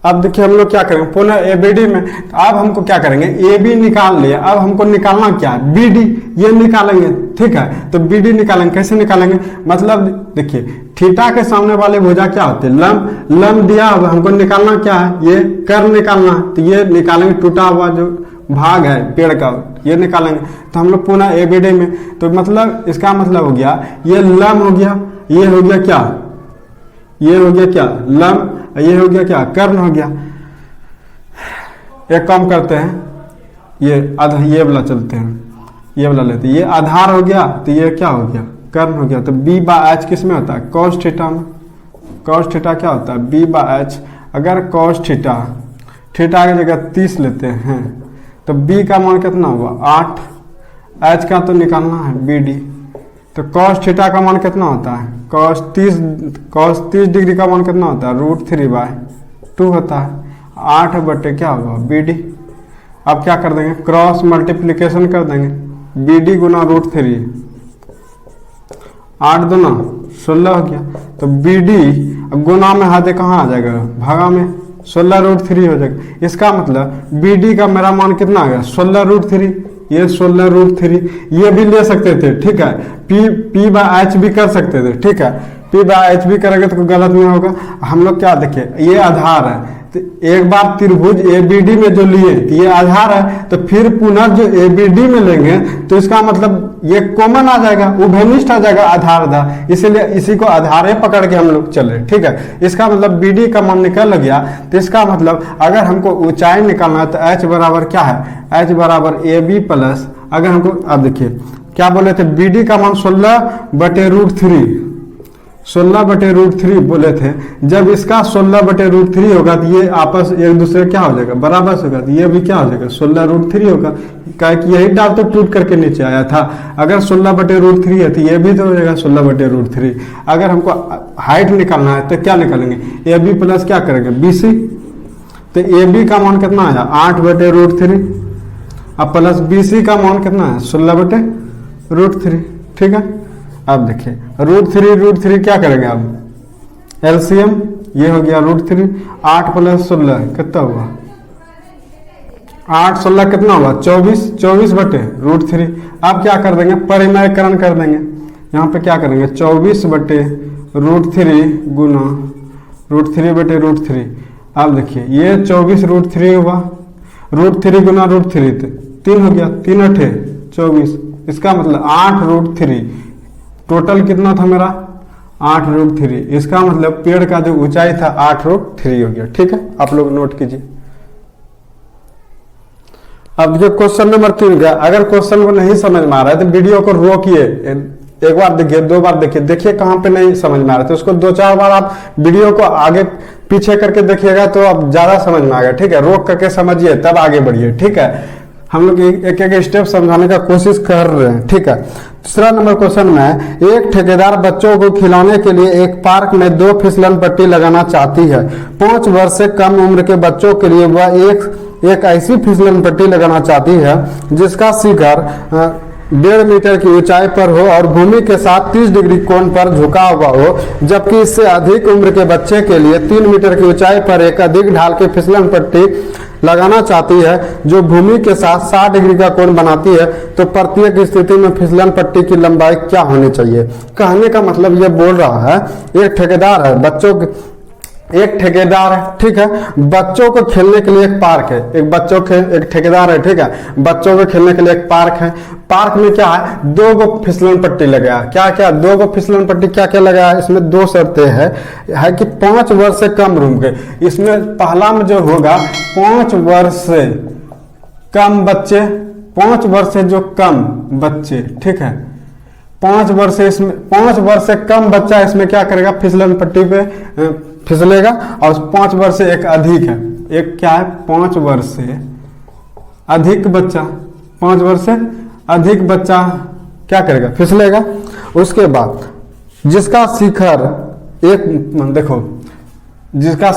अब देखिए हम लोग क्या करेंगे, पुनः ABD में। तो अब हमको क्या करेंगे, AB निकाल लिया, अब हमको निकालना क्या है, BD, ये निकालेंगे। ठीक है, तो BD निकालेंगे, कैसे निकालेंगे, मतलब देखिए थीटा के सामने वाले भुजा क्या होते हैं, लंब। लंब दिया, अब हमको निकालना क्या है, ये कर्व निकालना है, तो ये निकालेंगे, टूटा हुआ जो भाग है पेड़ का, ये निकालेंगे। तो हम लोग पुनः ABD में, तो मतलब इसका मतलब हो गया, ये लंब हो गया, ये हो गया क्या, ये हो गया क्या, लंब, ये हो गया क्या, कर्ण हो गया। एक काम करते हैं, ये वाला चलते हैं, ये वाला लेते हैं, ये आधार हो गया, तो ये क्या हो गया, कर्ण हो गया। तो B/H किस में होता है, cos थीटा में। cos थीटा क्या होता है, B/H। अगर cos थीटा की जगह 30 लेते हैं, तो B का मान कितना हुआ, 8, H का तो निकालना है BD। तो cos थीटा का मान कितना होता है, cos 30 डिग्री का मान कितना होता है, √3/2 होता है। 8 बटे क्या होगा, BD। अब क्या कर देंगे, क्रॉस मल्टीप्लीकेशन कर देंगे, BD गुना √3 8 दूना 16 हो गया। तो बी डी गुना में हाथे कहाँ आ जाएगा, भागा में 16√3 हो जाएगा। इसका मतलब बी डी का मेरा मान कितना आ गया 16√3, ये 16√3 ये भी ले सकते थे, ठीक है। पी बाय एच भी कर सकते थे, ठीक है। पी बाय एच भी करेंगे तो कोई गलत नहीं होगा। हम लोग क्या देखिए, ये आधार है तो एक बार त्रिभुज एबीडी में जो लिए तो ये आधार है, तो फिर पुनः जो एबीडी में लेंगे तो इसका मतलब ये कॉमन आ जाएगा, उभयनिष्ठ आ जाएगा आधार, इसीलिए इसी को आधार पकड़ के हम लोग चल रहे, ठीक है। इसका मतलब बीडी का मान निकल गया। तो इसका मतलब अगर हमको ऊंचाई निकालना है तो एच बराबर क्या है, एच बराबर ए बी प्लस, अगर हमको अब देखिए क्या बोले थे, बीडी का मान 16/√3, 16/√3 बोले थे। जब इसका 16/√3 होगा तो ये आपस एक दूसरे क्या हो जाएगा, बराबर होगा, तो ये भी क्या हो जाएगा 16√3 होगा। क्या कि यही डाल तो टूट करके नीचे आया था। अगर 16/√3 है तो ये भी तो हो जाएगा 16/√3। अगर हमको हाइट निकालना है तो क्या निकालेंगे, ए बी प्लस क्या करेंगे BC, तो ए बी का मान कितना आया 8/√3 अब प्लस BC का मान कितना है 16/√3, ठीक है। अब देखिए √3 क्या करेंगे, अब एलसीएम ये हो गया √3, 8 + 16 कितना हुआ, 8 16 कितना हुआ 24/√3। अब क्या कर देंगे, परिमेयकरण कर देंगे। यहाँ पे क्या करेंगे 24/√3 गुना √3/√3। अब देखिए ये 24√3 हुआ, √3 गुना √3 3 हो गया, 3 × 8 24। इसका मतलब 8√3 टोटल कितना था मेरा 8√3। इसका मतलब पेड़ का जो ऊंचाई था 8√3 हो गया, ठीक है। आप लोग नोट कीजिए। अब जो क्वेश्चन नंबर 3 का, अगर क्वेश्चन को नहीं समझ में आ रहा है तो वीडियो को रोकिए, एक बार देखिए, 2 बार देखिए, देखिए कहाँ पे नहीं समझ में आ रहा है तो उसको 2-4 बार आप वीडियो को आगे पीछे करके देखिएगा तो आप ज्यादा समझ में आएगा, ठीक है। रोक करके समझिए तब आगे बढ़िए, ठीक है। हम लोग एक एक स्टेप समझाने का कोशिश कर रहे हैं, ठीक है। दूसरा नंबर क्वेश्चन में, एक ठेकेदार बच्चों को खिलाने के लिए एक पार्क में 2 फिसलन पट्टी लगाना चाहती है। 5 वर्ष से कम उम्र के बच्चों के लिए वह एक ऐसी फिसलन पट्टी लगाना चाहती है जिसका शिखर 1.5 मीटर की ऊंचाई पर हो और भूमि के साथ 30 डिग्री कोण पर झुका हुआ हो, जबकि इससे अधिक उम्र के बच्चे के लिए 3 मीटर की ऊंचाई पर एक अधिक ढाल की फिसलन पट्टी लगाना चाहती है जो भूमि के साथ 60 डिग्री का कोण बनाती है। तो प्रत्येक स्थिति में फिसलन पट्टी की लंबाई क्या होनी चाहिए। कहने का मतलब ये बोल रहा है, एक ठेकेदार है, एक ठेकेदार है, ठीक है। बच्चों को खेलने के लिए एक पार्क है, एक ठेकेदार है, ठीक है। बच्चों को खेलने के लिए एक पार्क है। पार्क में क्या है 2 गो फिसलन पट्टी लगाया, क्या 2 गो फिसलन पट्टी क्या लगाया है। इसमें 2 शर्तें है कि 5 वर्ष से कम उम्र के। इसमें पहला में जो होगा 5 वर्ष से कम बच्चे, 5 वर्ष से जो कम बच्चे, ठीक है। 5 वर्ष से इसमें 5 वर्ष से कम बच्चा इसमें क्या करेगा, फिसलन पट्टी पे फिसलेगा। और 5 वर्ष से एक अधिक है, एक क्या है 5 वर्ष से अधिक बच्चा, 5 वर्ष से अधिक बच्चा क्या करेगा, फिसलेगा। उसके बाद जिसका शिखर जिसका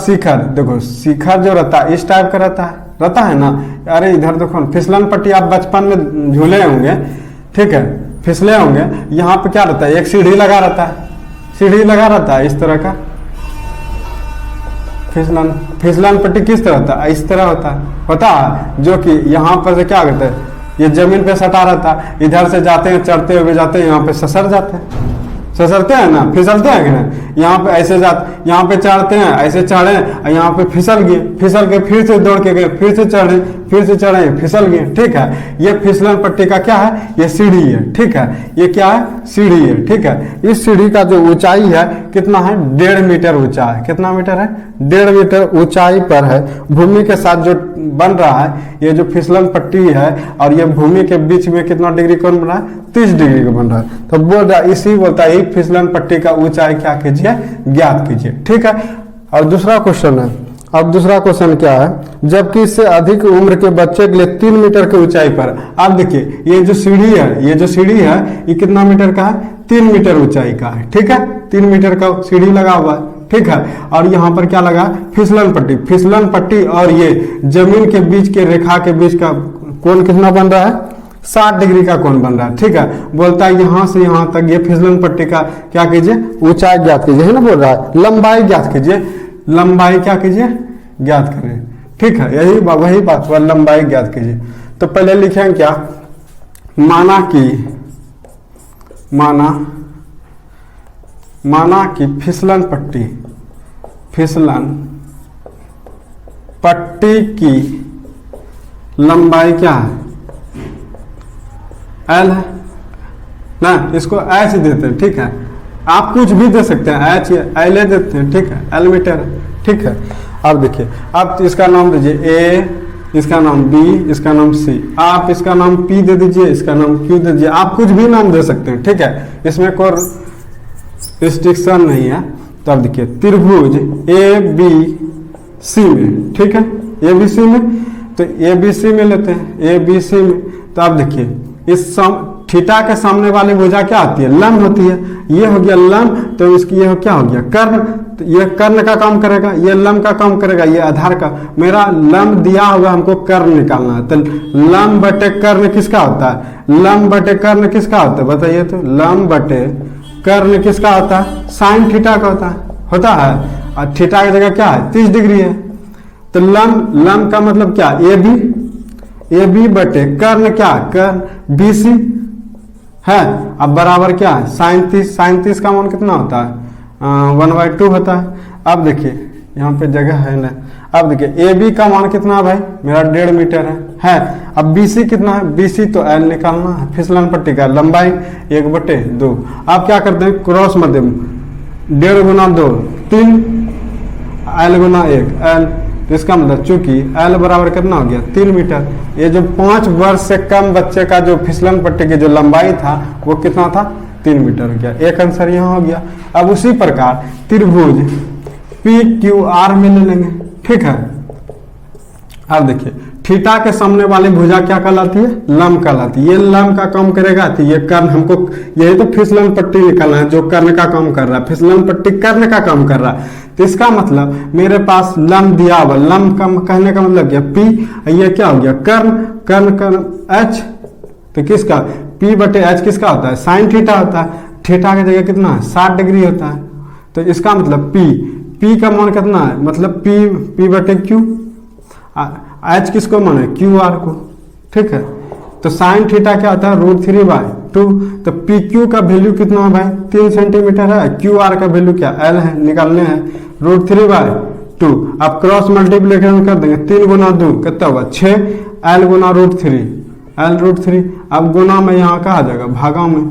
शिखर जो रहता है इस टाइप का रहता है ना। अरे इधर देखो फिसलन पट्टी आप बचपन में झूले होंगे, ठीक है, फिसले होंगे। यहाँ पे क्या रहता है, एक सीढ़ी लगा रहता है इस तरह का। फिसलन पट्टी किस तरह होता है, इस तरह होता है, जो कि यहाँ पर से क्या करते हैं, ये जमीन पे सटा रहता है। इधर से जाते हैं, चढ़ते हुए जाते हैं, यहाँ पे ससरते हैं ना, फिसलते हैं कि ना। यहाँ पे ऐसे जाते, यहाँ पे चढ़ते हैं, ऐसे चढ़े, यहाँ पे फिसल के फिर से दौड़ के गए, फिर से चढ़े, फिसल गए, ठीक है। ये फिसलन पट्टी का क्या है, ये सीढ़ी है, ठीक है। ये क्या है, सीढ़ी है, ठीक है। इस सीढ़ी का जो ऊंचाई है कितना है, 1.5 मीटर ऊंचा है। कितना मीटर है, 1.5 मीटर ऊंचाई पर है। भूमि के साथ जो बन रहा है, ये जो फिसलन पट्टी है और ये भूमि के बीच में कितना डिग्री कोण बन रहा है, 30 डिग्री का बन रहा है। तो बोल रहा है, इसी बोलता है फिसलन पट्टी का ऊंचाई क्या कीजिए, ज्ञात कीजिए, ठीक है। और दूसरा क्वेश्चन है, अब दूसरा क्वेश्चन क्या है, जबकि इससे अधिक उम्र के बच्चे के लिए 3 मीटर की ऊंचाई पर। आप देखिए ये जो सीढ़ी है ये कितना मीटर का है, 3 मीटर ऊंचाई का है, ठीक है। 3 मीटर का सीढ़ी लगा हुआ है, ठीक है। और यहाँ पर क्या लगा, फिसलन पट्टी और ये जमीन के बीच के रेखा के बीच का कोण कितना बन रहा है, 60 डिग्री का कोण बन रहा है। ठीक है, बोलता है यहां से यहां तक ये फिसलन पट्टी का क्या कीजिए, ऊंचाई ज्ञात कीजिए, है ना, बोल रहा है लंबाई ज्ञात कीजिए, लंबाई क्या कीजिए, ज्ञात करें। ठीक है, यही वही बात हुआ, लंबाई ज्ञात कीजिए। तो पहले लिखेंगे क्या, माना कि फिसलन पट्टी की लंबाई क्या है, एल है ना, इसको एच देते हैं। ठीक है, आप कुछ भी दे सकते हैं, एच एल देते हैं। ठीक है, एल मीटर। ठीक है, अब देखिए, अब इसका नाम दीजिए ए, इसका नाम बी, इसका नाम सी, आप इसका नाम पी दे दीजिए, इसका नाम क्यू दे दीजिए, आप कुछ भी नाम दे सकते हैं। ठीक है, इसमें कोई रिस्ट्रिक्शन नहीं है। तो अब देखिए त्रिभुज ए बी सी में, ठीक है, ए बी सी में, तो ए बी सी में लेते हैं, ए बी सी में। तो अब देखिए इस थीटा के सामने वाली भुजा क्या आती है, लंब होती है। ये हो गया लंब, तो इसकी ये क्या हो गया, कर्ण। तो ये कर्ण का काम करेगा, ये लंब का काम करेगा, ये आधार का। मेरा लंब दिया होगा, हमको कर्ण निकालना है। तो लंब बटे कर्ण किसका होता है, लंब बटे कर्ण किसका होता है, बताइए तो। लंब बटे कर्ण किसका होता है, साइन थीटा का होता है। और थीटा की जगह क्या है, 30 डिग्री है। तो लंब का मतलब क्या, ए बी बटे कर्ण क्या, कर्ण बी सी है। अब बराबर क्या है, साइन 30 का मान कितना होता है, 1/2 होता है। अब देखिए यहाँ पे जगह है ना, अब देखिए ए बी का मान कितना है भाई, मेरा 1.5 मीटर है। अब बी सी कितना है, बी सी तो एल निकालना है, फिसलन पट्टी का लंबाई 1/2। आप क्या करते हैं, क्रॉस मध्यम 1.5 गुना 2 3, एल गुना 1 एल। तो इसका मतलब चूंकि एल बराबर कितना हो गया, 3 मीटर। ये जो 5 वर्ष से कम बच्चे का जो फिसलन पट्टी की जो लंबाई था वो कितना था, 3 मीटर हो गया। एक आंसर यहाँ हो गया। अब उसी प्रकार त्रिभुज पी क्यू आर में ले लेंगे। ठीक है, अब देखिए थीटा के सामने वाली भुजा क्या कहलाती है, लंब कहलाती है। ये लंब का काम करेगा, तो ये कर्ण, हमको यही तो फिसलन पट्टी निकालना है जो कर्ण का काम कर रहा है। फिसलन पट्टी कर्ण का काम कर रहा है। तो इसका मतलब मेरे पास लंब दिया हुआ, लंब का कहने का मतलब क्या, पी, ये क्या हो गया, कर्ण एच। तो किसका, पी बटे एच किसका होता है, साइन थीटा होता है। थीटा की जगह कितना है, 60 डिग्री होता है। तो इसका मतलब पी का मान कितना है, मतलब पी बटे क्यू, एच किसको माने, क्यू आर को। ठीक है, तो साइन थीटा क्या होता है, √3/2। तो पी क्यू का वैल्यू कितना है भाई, 3 सेंटीमीटर है। क्यू आर का वैल्यू क्या, एल है, निकालने हैं, √3/2। आप क्रॉस मल्टीप्लिकेशन कर देंगे, 3 गुना 2 कितना होगा, 6, एल गुना √3, एल √3। अब गुना में यहाँ कहा जाएगा, भागा में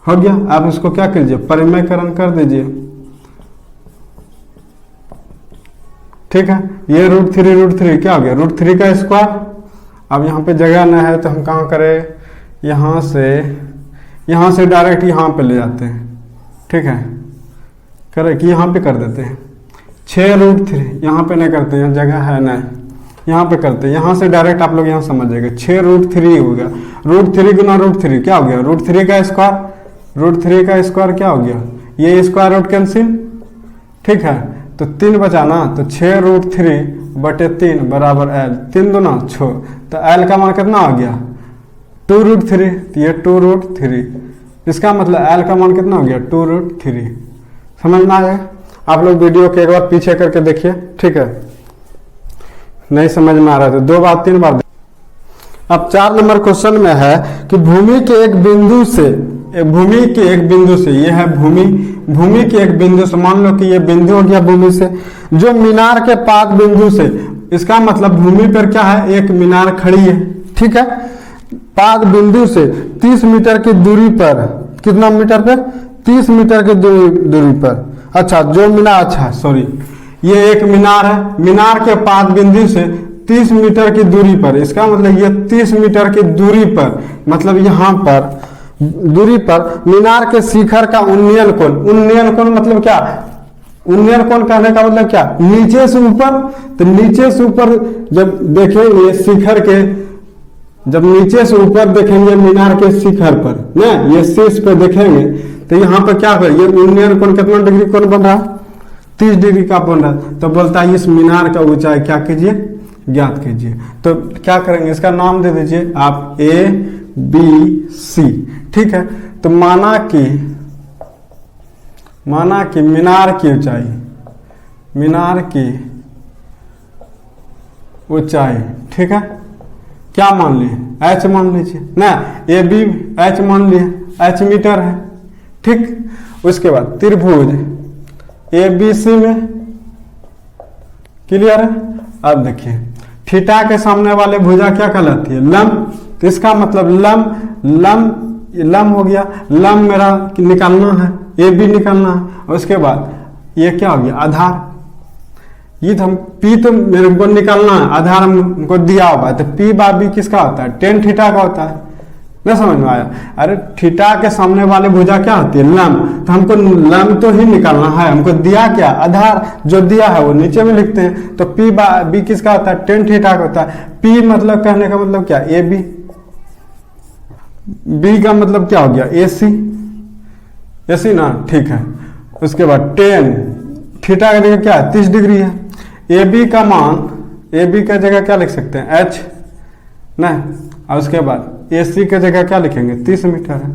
हो गया। आप इसको क्या कीजिए, परिमेयकरण कर दीजिए। ठीक है, ये √3 क्या हो गया, √3 का स्क्वायर। अब यहाँ पे जगह न है तो हम कहाँ करें, यहाँ से डायरेक्ट यहाँ पे ले जाते हैं। ठीक है, करें कि यहाँ पे कर देते हैं, 6√3, यहाँ पे नहीं करते हैं, जगह है नहीं, यहाँ पे करते हैं। यहाँ से डायरेक्ट आप लोग यहाँ समझ जाएंगे, 6√3 हो गया, √3 गुना √3 क्या हो गया, √3 का स्क्वायर। √3 का स्क्वायर क्या हो गया, ये स्क्वायर रूट कैंसिल। ठीक है, तो 3 बचा ना, तो 6√3/3 बराबर एल, 3 दूना 6। तो एल का मान कितना हो गया, 2√3। तो ये 2√3, इसका मतलब एल का मान कितना हो गया, 2√3। समझ में आया, आप लोग वीडियो के एक बार पीछे करके देखिए। ठीक है, नहीं समझ में आ रहा है तो 2 बार 3 बार। अब 4 नंबर क्वेश्चन में है कि भूमि के एक बिंदु से, ये है भूमि के एक बिंदु से, मान लो कि ये बिंदु हो गया भूमि से, जो मीनार के पाद बिंदु से, इसका मतलब भूमि पर क्या है, एक मीनार खड़ी है। ठीक है, पाद बिंदु से 30 मीटर की दूरी पर, कितना मीटर पे, 30 मीटर की दूरी पर। अच्छा, जो मीनार, अच्छा सॉरी, ये एक मीनार है, मीनार के पाद बिंदु से 30 मीटर की दूरी पर। इसका मतलब ये 30 मीटर की दूरी पर, मतलब यहाँ पर दूरी पर मीनार के शिखर का उन्नयन कोण मतलब क्या, उन्नयन कोण कहने का मतलब क्या, नीचे से ऊपर। तो नीचे से ऊपर जब देखेंगे शिखर के, जब नीचे से ऊपर देखेंगे मीनार के शिखर पर ना, ये शीर्ष पे देखेंगे, तो यहाँ पर क्या कर, ये उन्नयन कोण कितना डिग्री कोण बन रहा, 30 डिग्री का बन रहा। तो बोलता है इस मीनार का ऊंचाई क्या कीजिए, ज्ञात कीजिए। तो क्या करेंगे, इसका नाम दे दीजिए आप ए बी सी। ठीक है, तो माना कि मीनार की ऊंचाई, ठीक है, क्या मान लिए, एच मान लीजिए ना, ए बी एच मान लिए, एच मीटर है। ठीक, उसके बाद त्रिभुज ए बी सी में, क्लियर है। अब देखिए थीटा के सामने वाले भुजा क्या कहलाती है, लंब। तो इसका मतलब लंब हो गया, लंब मेरा निकालना है, ए बी निकालना है। और उसके बाद ये क्या हो गया, आधार। ये तो हम पी तो मेरे को निकालना है, आधार हमको दिया हुआ है। तो पी बार बी किसका होता है, टेन थीटा का होता है। नहीं समझ में आया। अरे थीटा के सामने वाले भुजा क्या होती है, लंब। तो हमको लंब तो ही निकालना है, हमको दिया क्या, आधार। जो दिया है वो नीचे में लिखते हैं। तो पी बार बी किसका होता है, टेन थीटा का होता है। पी मतलब कहने का मतलब क्या, ए बी। बी का मतलब क्या हो गया, ए सी ना, ठीक है। उसके बाद टेन थीटा का जगह क्या है, 30 डिग्री है। ए बी का मान, ए बी का जगह क्या लिख सकते हैं, एच ना। और उसके बाद ए सी का जगह क्या लिखेंगे, 30 मीटर है।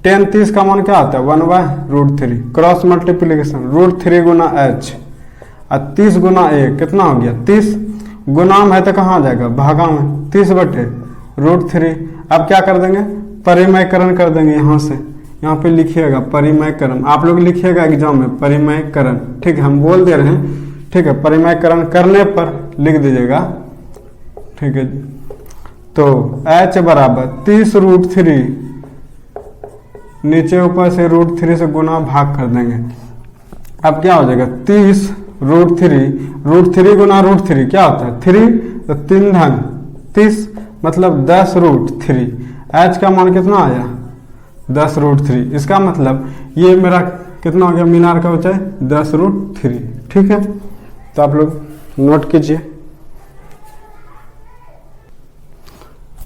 टेन 30 का मान क्या होता है, 1/√3, क्रॉस मल्टीप्लीकेशन, √3 गुना एच और 30 गुना ए कितना हो गया, 30। गुना में है तो कहाँ जाएगा, भागा में, 30/√3। अब क्या कर देंगे, परिमयकरण कर देंगे। यहाँ से यहाँ पे लिखिएगा परिमयकरण, आप लोग लिखिएगा एग्जाम में परिमयकरण। ठीक है, हम बोल दे रहे हैं। ठीक है, परिमयकरण करने पर लिख दीजिएगा। ठीक है, तो h बराबर 30√3, नीचे ऊपर से √3 से गुना भाग कर देंगे। अब क्या हो जाएगा, 30√3 गुना √3 क्या होता है, 3। तो 3 धन 30 मतलब 10√3। h का मान कितना आया, 10√3। इसका मतलब ये मेरा कितना हो गया, मीनार का ऊंचाई 10√3। ठीक है, तो आप लोग नोट कीजिए।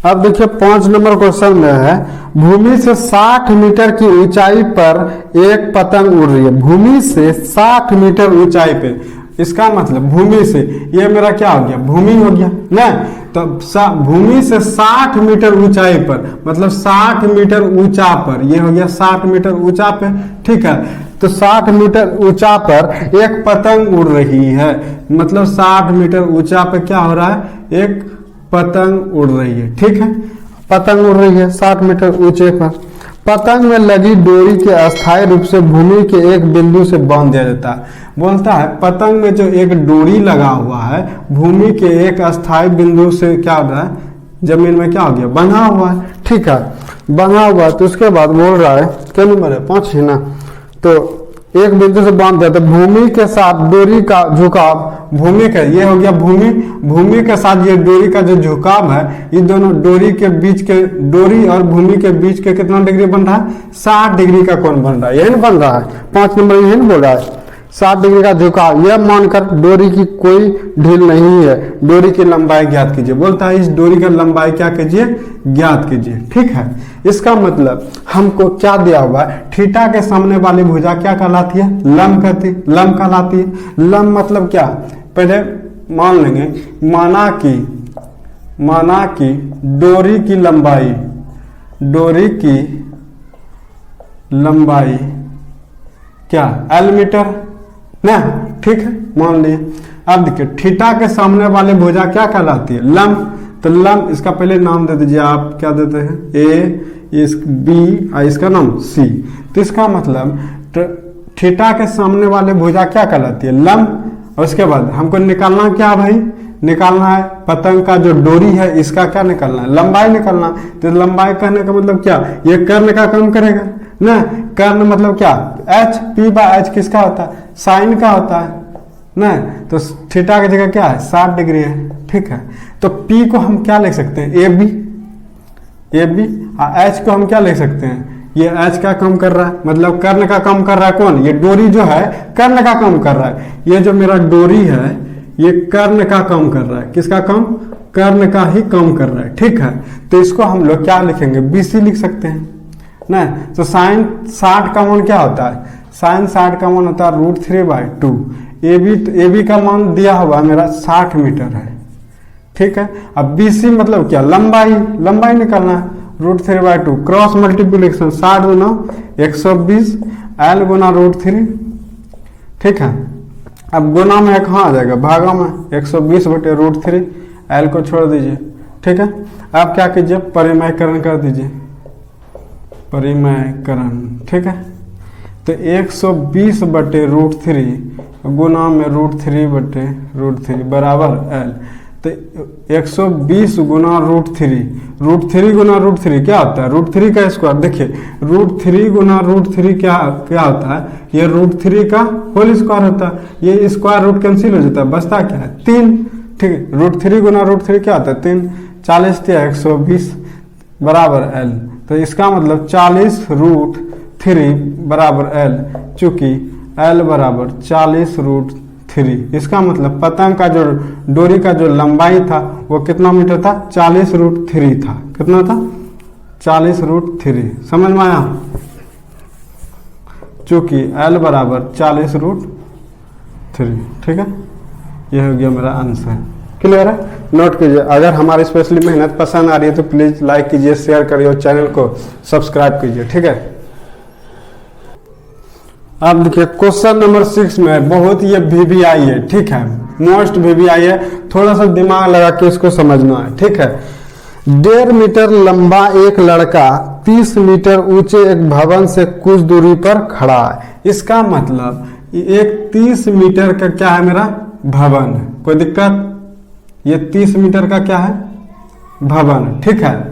अब देखिए 5 नंबर क्वेश्चन में है, भूमि से 60 मीटर की ऊंचाई पर एक पतंग उड़ रही है। भूमि से 60 मीटर ऊंचाई पे, इसका मतलब भूमि से, ये मेरा क्या हो गया, भूमि हो गया ना। तो भूमि से 60 मीटर ऊंचाई पर, मतलब 60 मीटर ऊंचा पर, ये हो गया 60 मीटर ऊंचा पे। ठीक है, तो 60 मीटर ऊंचा पर एक पतंग उड़ रही है। मतलब 60 मीटर ऊंचा पे क्या हो रहा है, एक पतंग उड़ रही है। ठीक है, पतंग उड़ रही है 60 मीटर ऊंचे पर। पतंग में लगी डोरी के अस्थायी रूप से भूमि के एक बिंदु से बांध दिया जाता है। बोलता है पतंग में जो एक डोरी लगा हुआ है, भूमि के एक अस्थायी बिंदु से क्या हो रहा है, जमीन में क्या हो गया, बंधा हुआ है। ठीक है, बंधा हुआ है। तो उसके बाद बोल रहा है, क्या नंबर है, 5 है ना। तो एक बिंदु से बांध दिया, तो भूमि के साथ डोरी का झुकाव, भूमि का ये हो गया भूमि के साथ ये डोरी का जो झुकाव है, ये दोनों डोरी के बीच के, डोरी और भूमि के बीच के कितना डिग्री बन रहा है, 60 डिग्री का कोण बन रहा है। यही बन रहा है, 5 नंबर यही बोल रहा है, 60 डिग्री का झुकाव। यह मानकर डोरी की कोई ढील नहीं है, डोरी की लंबाई ज्ञात कीजिए। बोलता है इस डोरी का लंबाई क्या कीजिए, ज्ञात कीजिए। ठीक है, इसका मतलब हमको क्या दिया हुआ है, थीटा के सामने वाली भुजा क्या कहलाती है, लंब कहलाती है। लंब मतलब क्या, पहले मान लेंगे, माना कि डोरी की लंबाई क्या, L मीटर ना। ठीक है, मान लिए। अब देखिए थीटा के सामने वाले भुजा क्या कहलाती है, लंब। तो लंब, इसका पहले नाम दे दीजिए आप, क्या देते हैं, ए, बी और इसका नाम सी। तो इसका मतलब थीटा के सामने वाले भुजा क्या कहलाती है, लंब। और उसके बाद हमको निकालना क्या भाई, निकालना है पतंग का जो डोरी है, इसका क्या निकालना है, लंबाई निकालना। तो लंबाई कहने का मतलब क्या, ये कर्ण का काम करेगा ना। कर्ण मतलब क्या, एच, पी बाय एच किसका होता है, साइन का होता है ना। तो थीटा की जगह क्या है, 60 डिग्री है। ठीक है, तो पी को हम क्या लिख सकते हैं, ए बी। और एच को हम क्या लिख सकते हैं, ये एच का काम कर रहा है, मतलब कर्ण का काम कर रहा है। कौन, ये डोरी जो है कर्ण का काम कर रहा है। ये जो मेरा डोरी है ये कर्ण का काम कर रहा है, किसका काम, कर्ण का ही काम कर रहा है। ठीक है, तो इसको हम लोग क्या लिखेंगे, बीसी लिख सकते हैं ना। तो साइन 60 का मान क्या होता है, साइन 60 का मान होता है √3/2। ए बी का मान दिया हुआ मेरा 60 मीटर है। ठीक है। अब BC मतलब क्या, लंबाई, लंबाई निकालना है, √3/2 क्रॉस मल्टीप्लिकेशन 60 गुना 120 L गुना √3, ठीक है। अब गुना में कहाँ आ जाएगा, भागा में 120/√3, L को छोड़ दीजिए, ठीक है। अब क्या कीजिए, परिमयकरण कर दीजिए, परिमयकरण, ठीक है। तो 120/√3 गुना में √3/√3 बराबर L। तो 120 गुना √3, √3 गुना √3 क्या होता है, √3 का स्क्वायर। देखिए √3 गुना √3 क्या क्या होता है, ये √3 का होल स्क्वायर होता है, ये स्क्वायर रूट कैंसिल हो जाता है, बचता क्या है 3, ठीक है। √3 गुना √3 क्या होता है 3, 40 या 120 बराबर L। तो इसका मतलब 40√3 बराबर L, चूंकि L बराबर 40√3, इसका मतलब पतंग का जो डोरी का जो लंबाई था वो कितना मीटर था, 40√3 था। कितना था, 40√3। समझ में आया, चूंकि L बराबर 40√3, ठीक है। ये हो गया मेरा आंसर। क्लियर है, नोट कीजिए। अगर हमारी स्पेशली मेहनत पसंद आ रही है तो प्लीज लाइक कीजिए, शेयर करिए और चैनल को सब्सक्राइब कीजिए, ठीक है। अब देखिए क्वेश्चन नंबर 6 में बहुत ये VBI है, ठीक है, मोस्ट VBI है, थोड़ा सा दिमाग लगा के इसको समझना है, ठीक है। 1.5 मीटर लंबा एक लड़का 30 मीटर ऊंचे एक भवन से कुछ दूरी पर खड़ा है। इसका मतलब एक 30 मीटर का क्या है मेरा भवन, कोई दिक्कत, ये 30 मीटर का क्या है भवन, ठीक है।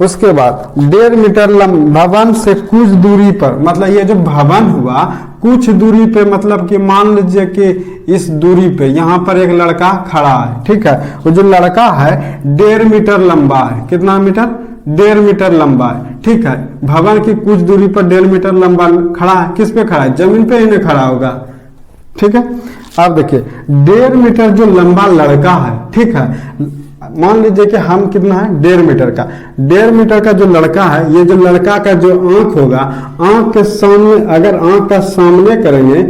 उसके बाद 1.5 मीटर भवन से कुछ दूरी पर, मतलब ये जो भवन हुआ कुछ दूरी पे, मतलब कि मान लीजिए कि इस दूरी पे यहाँ पर एक लड़का खड़ा है, ठीक है। वो जो लड़का है 1.5 मीटर लंबा है, कितना मीटर, 1.5 मीटर लंबा है, ठीक है। भवन की कुछ दूरी पर 1.5 मीटर लंबा खड़ा है, किस पे खड़ा है, जमीन पे ही नहीं खड़ा होगा, ठीक है। अब देखिए 1.5 मीटर जो लंबा लड़का है, ठीक है, मान लीजिए कि हम कितना है 1.5 मीटर का, 1.5 मीटर का जो लड़का है, ये जो लड़का का जो आंख होगा, आंख के सामने अगर आंख का सामने करेंगे,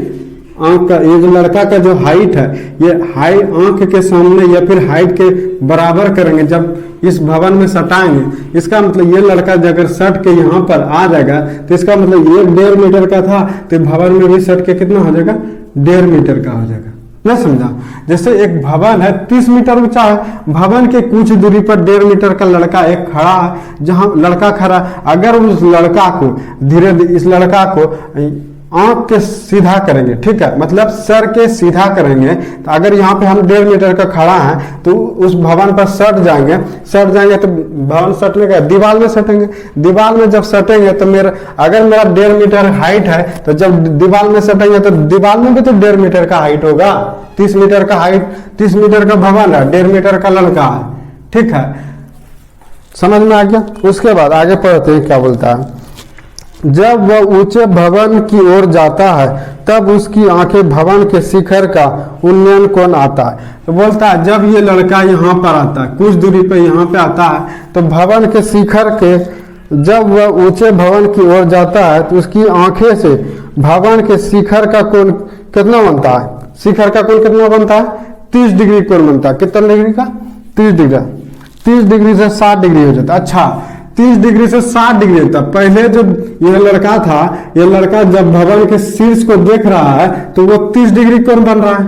आंख का ये जो लड़का का जो हाइट है, ये हाइट आंख के सामने या फिर हाइट के बराबर करेंगे जब इस भवन में सटाएंगे। इसका मतलब ये लड़का अगर सट के यहाँ पर आ जाएगा तो इसका मतलब ये 1.5 मीटर का था, तो भवन में भी सट के कितना हो जाएगा 1.5 मीटर का हो जाएगा। नहीं समझा, जैसे एक भवन है 30 मीटर ऊंचा है, भवन के कुछ दूरी पर 1.5 मीटर का लड़का एक खड़ा है, जहां लड़का खड़ा, अगर उस लड़का को धीरे धीरे इस लड़का को आंख के सीधा करेंगे, ठीक है, मतलब सर के सीधा करेंगे, तो अगर यहाँ पे हम 1.5 मीटर का खड़ा है तो उस भवन पर सट जाएंगे तो भवन सटने का दीवार में सटेंगे, दीवार में जब सटेंगे तो अगर मेरा 1.5 मीटर हाइट है तो जब दीवार में सटेंगे तो दीवार में भी तो 1.5 मीटर का हाइट होगा। 30 मीटर का हाइट, 30 मीटर का भवन है, 1.5 मीटर का लड़का है, ठीक है, समझ में आ गया। उसके बाद आगे पढ़ते हैं क्या बोलता है, जब वह ऊंचे भवन की ओर जाता है तब उसकी आंखें भवन के शिखर का उन्नयन कोण आता है। तो बोलता है जब ये लड़का यहाँ पर आता है, कुछ दूरी पे यहाँ पे आता है, तो भवन के शिखर के, जब वह ऊंचे भवन की ओर जाता है तो उसकी आंखें से भवन के शिखर का कोण कितना बनता है, शिखर का कोण कितना बनता है 30 डिग्री कोण बनता है। कितना डिग्री का, 30 डिग्री, 30 डिग्री से 60 डिग्री हो जाता है। अच्छा 30 डिग्री से 60 डिग्री होता है। पहले जो यह लड़का था, यह लड़का जब भवन के शीर्ष को देख रहा है तो वो 30 डिग्री कोण बन रहा है,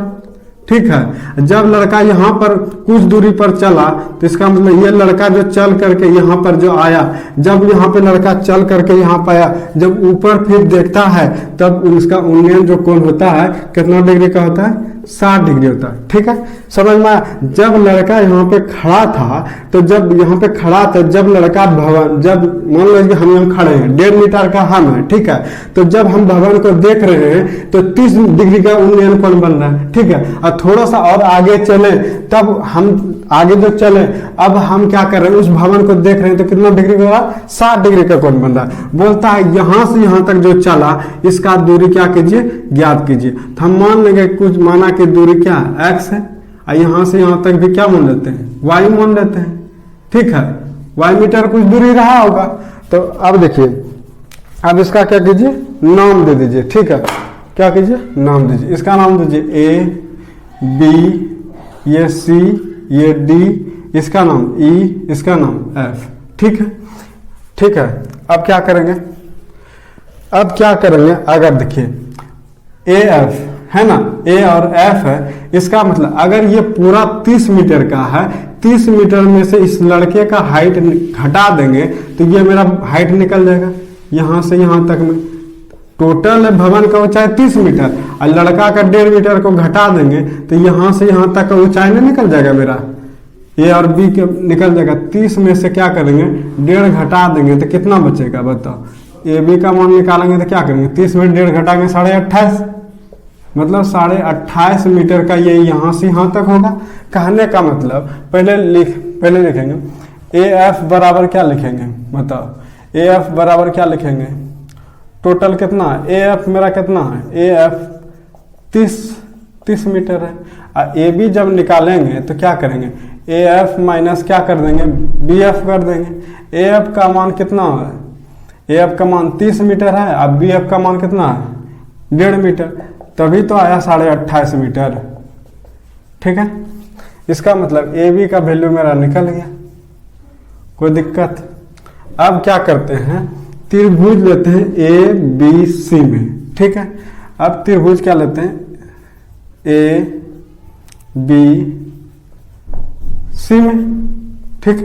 ठीक है। जब लड़का यहाँ पर कुछ दूरी पर चला तो इसका मतलब ये लड़का जो चल करके यहाँ पर जो आया, जब यहाँ पे लड़का चल करके यहाँ पर आया, जब ऊपर फिर देखता है तब उसका उन्नयन जो कोण होता है कितना डिग्री का होता है, 60 डिग्री होता है, ठीक है, समझ में। जब लड़का यहाँ पे खड़ा था, तो जब यहाँ पे खड़ा था, जब लड़का भवन, जब मान लो हम यहाँ खड़े हैं, 1.5 मीटर का हम है, ठीक है, तो जब हम भवन को देख रहे हैं तो 30 डिग्री का उन्नयन कोण बन रहा है, ठीक है। और थोड़ा सा और आगे चले, तब हम आगे जो चले, अब हम क्या कर रहे हैं, उस भवन को देख रहे हैं तो कितना डिग्री का रहा, 60 डिग्री का कोण बन रहा है। बोलता है यहां से यहां तक जो चला इसका दूरी क्या कीजिए, ज्ञात कीजिए। तो हम मान लेंगे कुछ माना कि दूरी क्या है x है, और यहां से यहां तक भी क्या मान लेते हैं, y मान लेते हैं, ठीक है, y मीटर कुछ दूरी रहा होगा। तो अब देखिए, अब इसका क्या कीजिए, नाम दे दीजिए, ठीक है, क्या कीजिए, नाम दीजिए। इसका नाम दीजिए A, B, ये C, ये D, इसका नाम E, इसका नाम F। ठीक है, ठीक है। अब क्या करेंगे, अब क्या करेंगे, अगर देखिए AF है ना, A और F है, इसका मतलब अगर ये पूरा 30 मीटर का है, 30 मीटर में से इस लड़के का हाइट घटा देंगे तो ये मेरा हाइट निकल जाएगा यहाँ से यहाँ तक में। टोटल भवन का ऊंचाई 30 मीटर और लड़का का 1.5 मीटर को घटा देंगे तो यहाँ से यहाँ तक का ऊंचाई नहीं निकल जाएगा मेरा, A और B के निकल जाएगा। 30 में से क्या करेंगे, 1.5 घटा देंगे तो कितना बचेगा बताओ। AB का मान निकालेंगे तो क्या करेंगे, 30 में 1.5 घटाएंगे 28.5, मतलब 28.5 मीटर का ये यहाँ से यहाँ तक होगा। कहने का मतलब पहले लिखेंगे AF बराबर क्या लिखेंगे बताओ, AF बराबर क्या लिखेंगे, टोटल कितना है, AF मेरा कितना है, AF 30 मीटर है। और AB जब निकालेंगे तो क्या करेंगे, AF माइनस क्या कर देंगे, BF कर देंगे। AF का मान कितना है, AF का मान 30 मीटर है, अब BF का मान कितना है, 1.5 मीटर, तभी तो आया 28.5 मीटर। ठीक है, इसका मतलब AB का वैल्यू मेरा निकल गया, कोई दिक्कत। अब क्या करते हैं, त्रिभुज लेते हैं ABC में। ठीक है, अब त्रिभुज क्या लेते हैं, ABC में। ठीक है,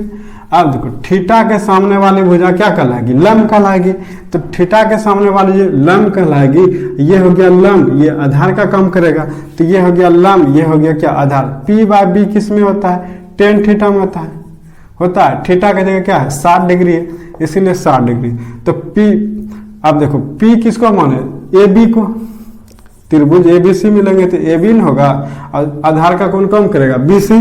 अब देखो थीटा के सामने वाली भुजा क्या कहलाएगी, लंब कहलाएगी। तो थीटा के सामने वाली जो लंब कहलाएगी, ये हो गया लंब, ये आधार का काम करेगा, तो ये हो गया लंब, ये हो गया क्या, आधार। P/B किस में होता है, tan थीटा में होता है। थीटा की जगह क्या है, 60 डिग्री है, इसीलिए 60 डिग्री। तो P, अब देखो P किसको माने, AB को। त्रिभुज ABC मिलेंगे तो AB न होगा, और आधार का कौन काम करेगा, BC।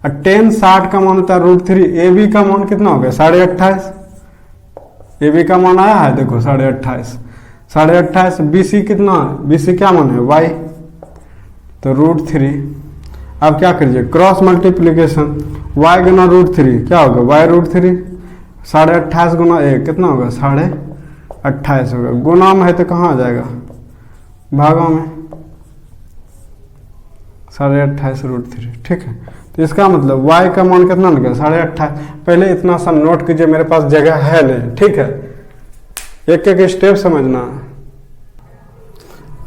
और tan 60 का मान होता है √3, AB का मान कितना हो गया, 28.5। AB का मान आया है देखो 28.5। BC कितना है, BC क्या मान है, Y, तो √3। अब क्या करिए, क्रॉस मल्टीप्लीकेशन, Y गुना √3 क्या होगा, Y √3। 28.5 गुना 1 कितना होगा, 28.5 होगा। गुना में है तो कहाँ आ जाएगा, भागों में, 28.5 √3। ठीक है, तो इसका मतलब Y का मान कितना निकला, 28.5। पहले इतना सा नोट कीजिए, मेरे पास जगह है नहीं। ठीक है, एक एक स्टेप समझना।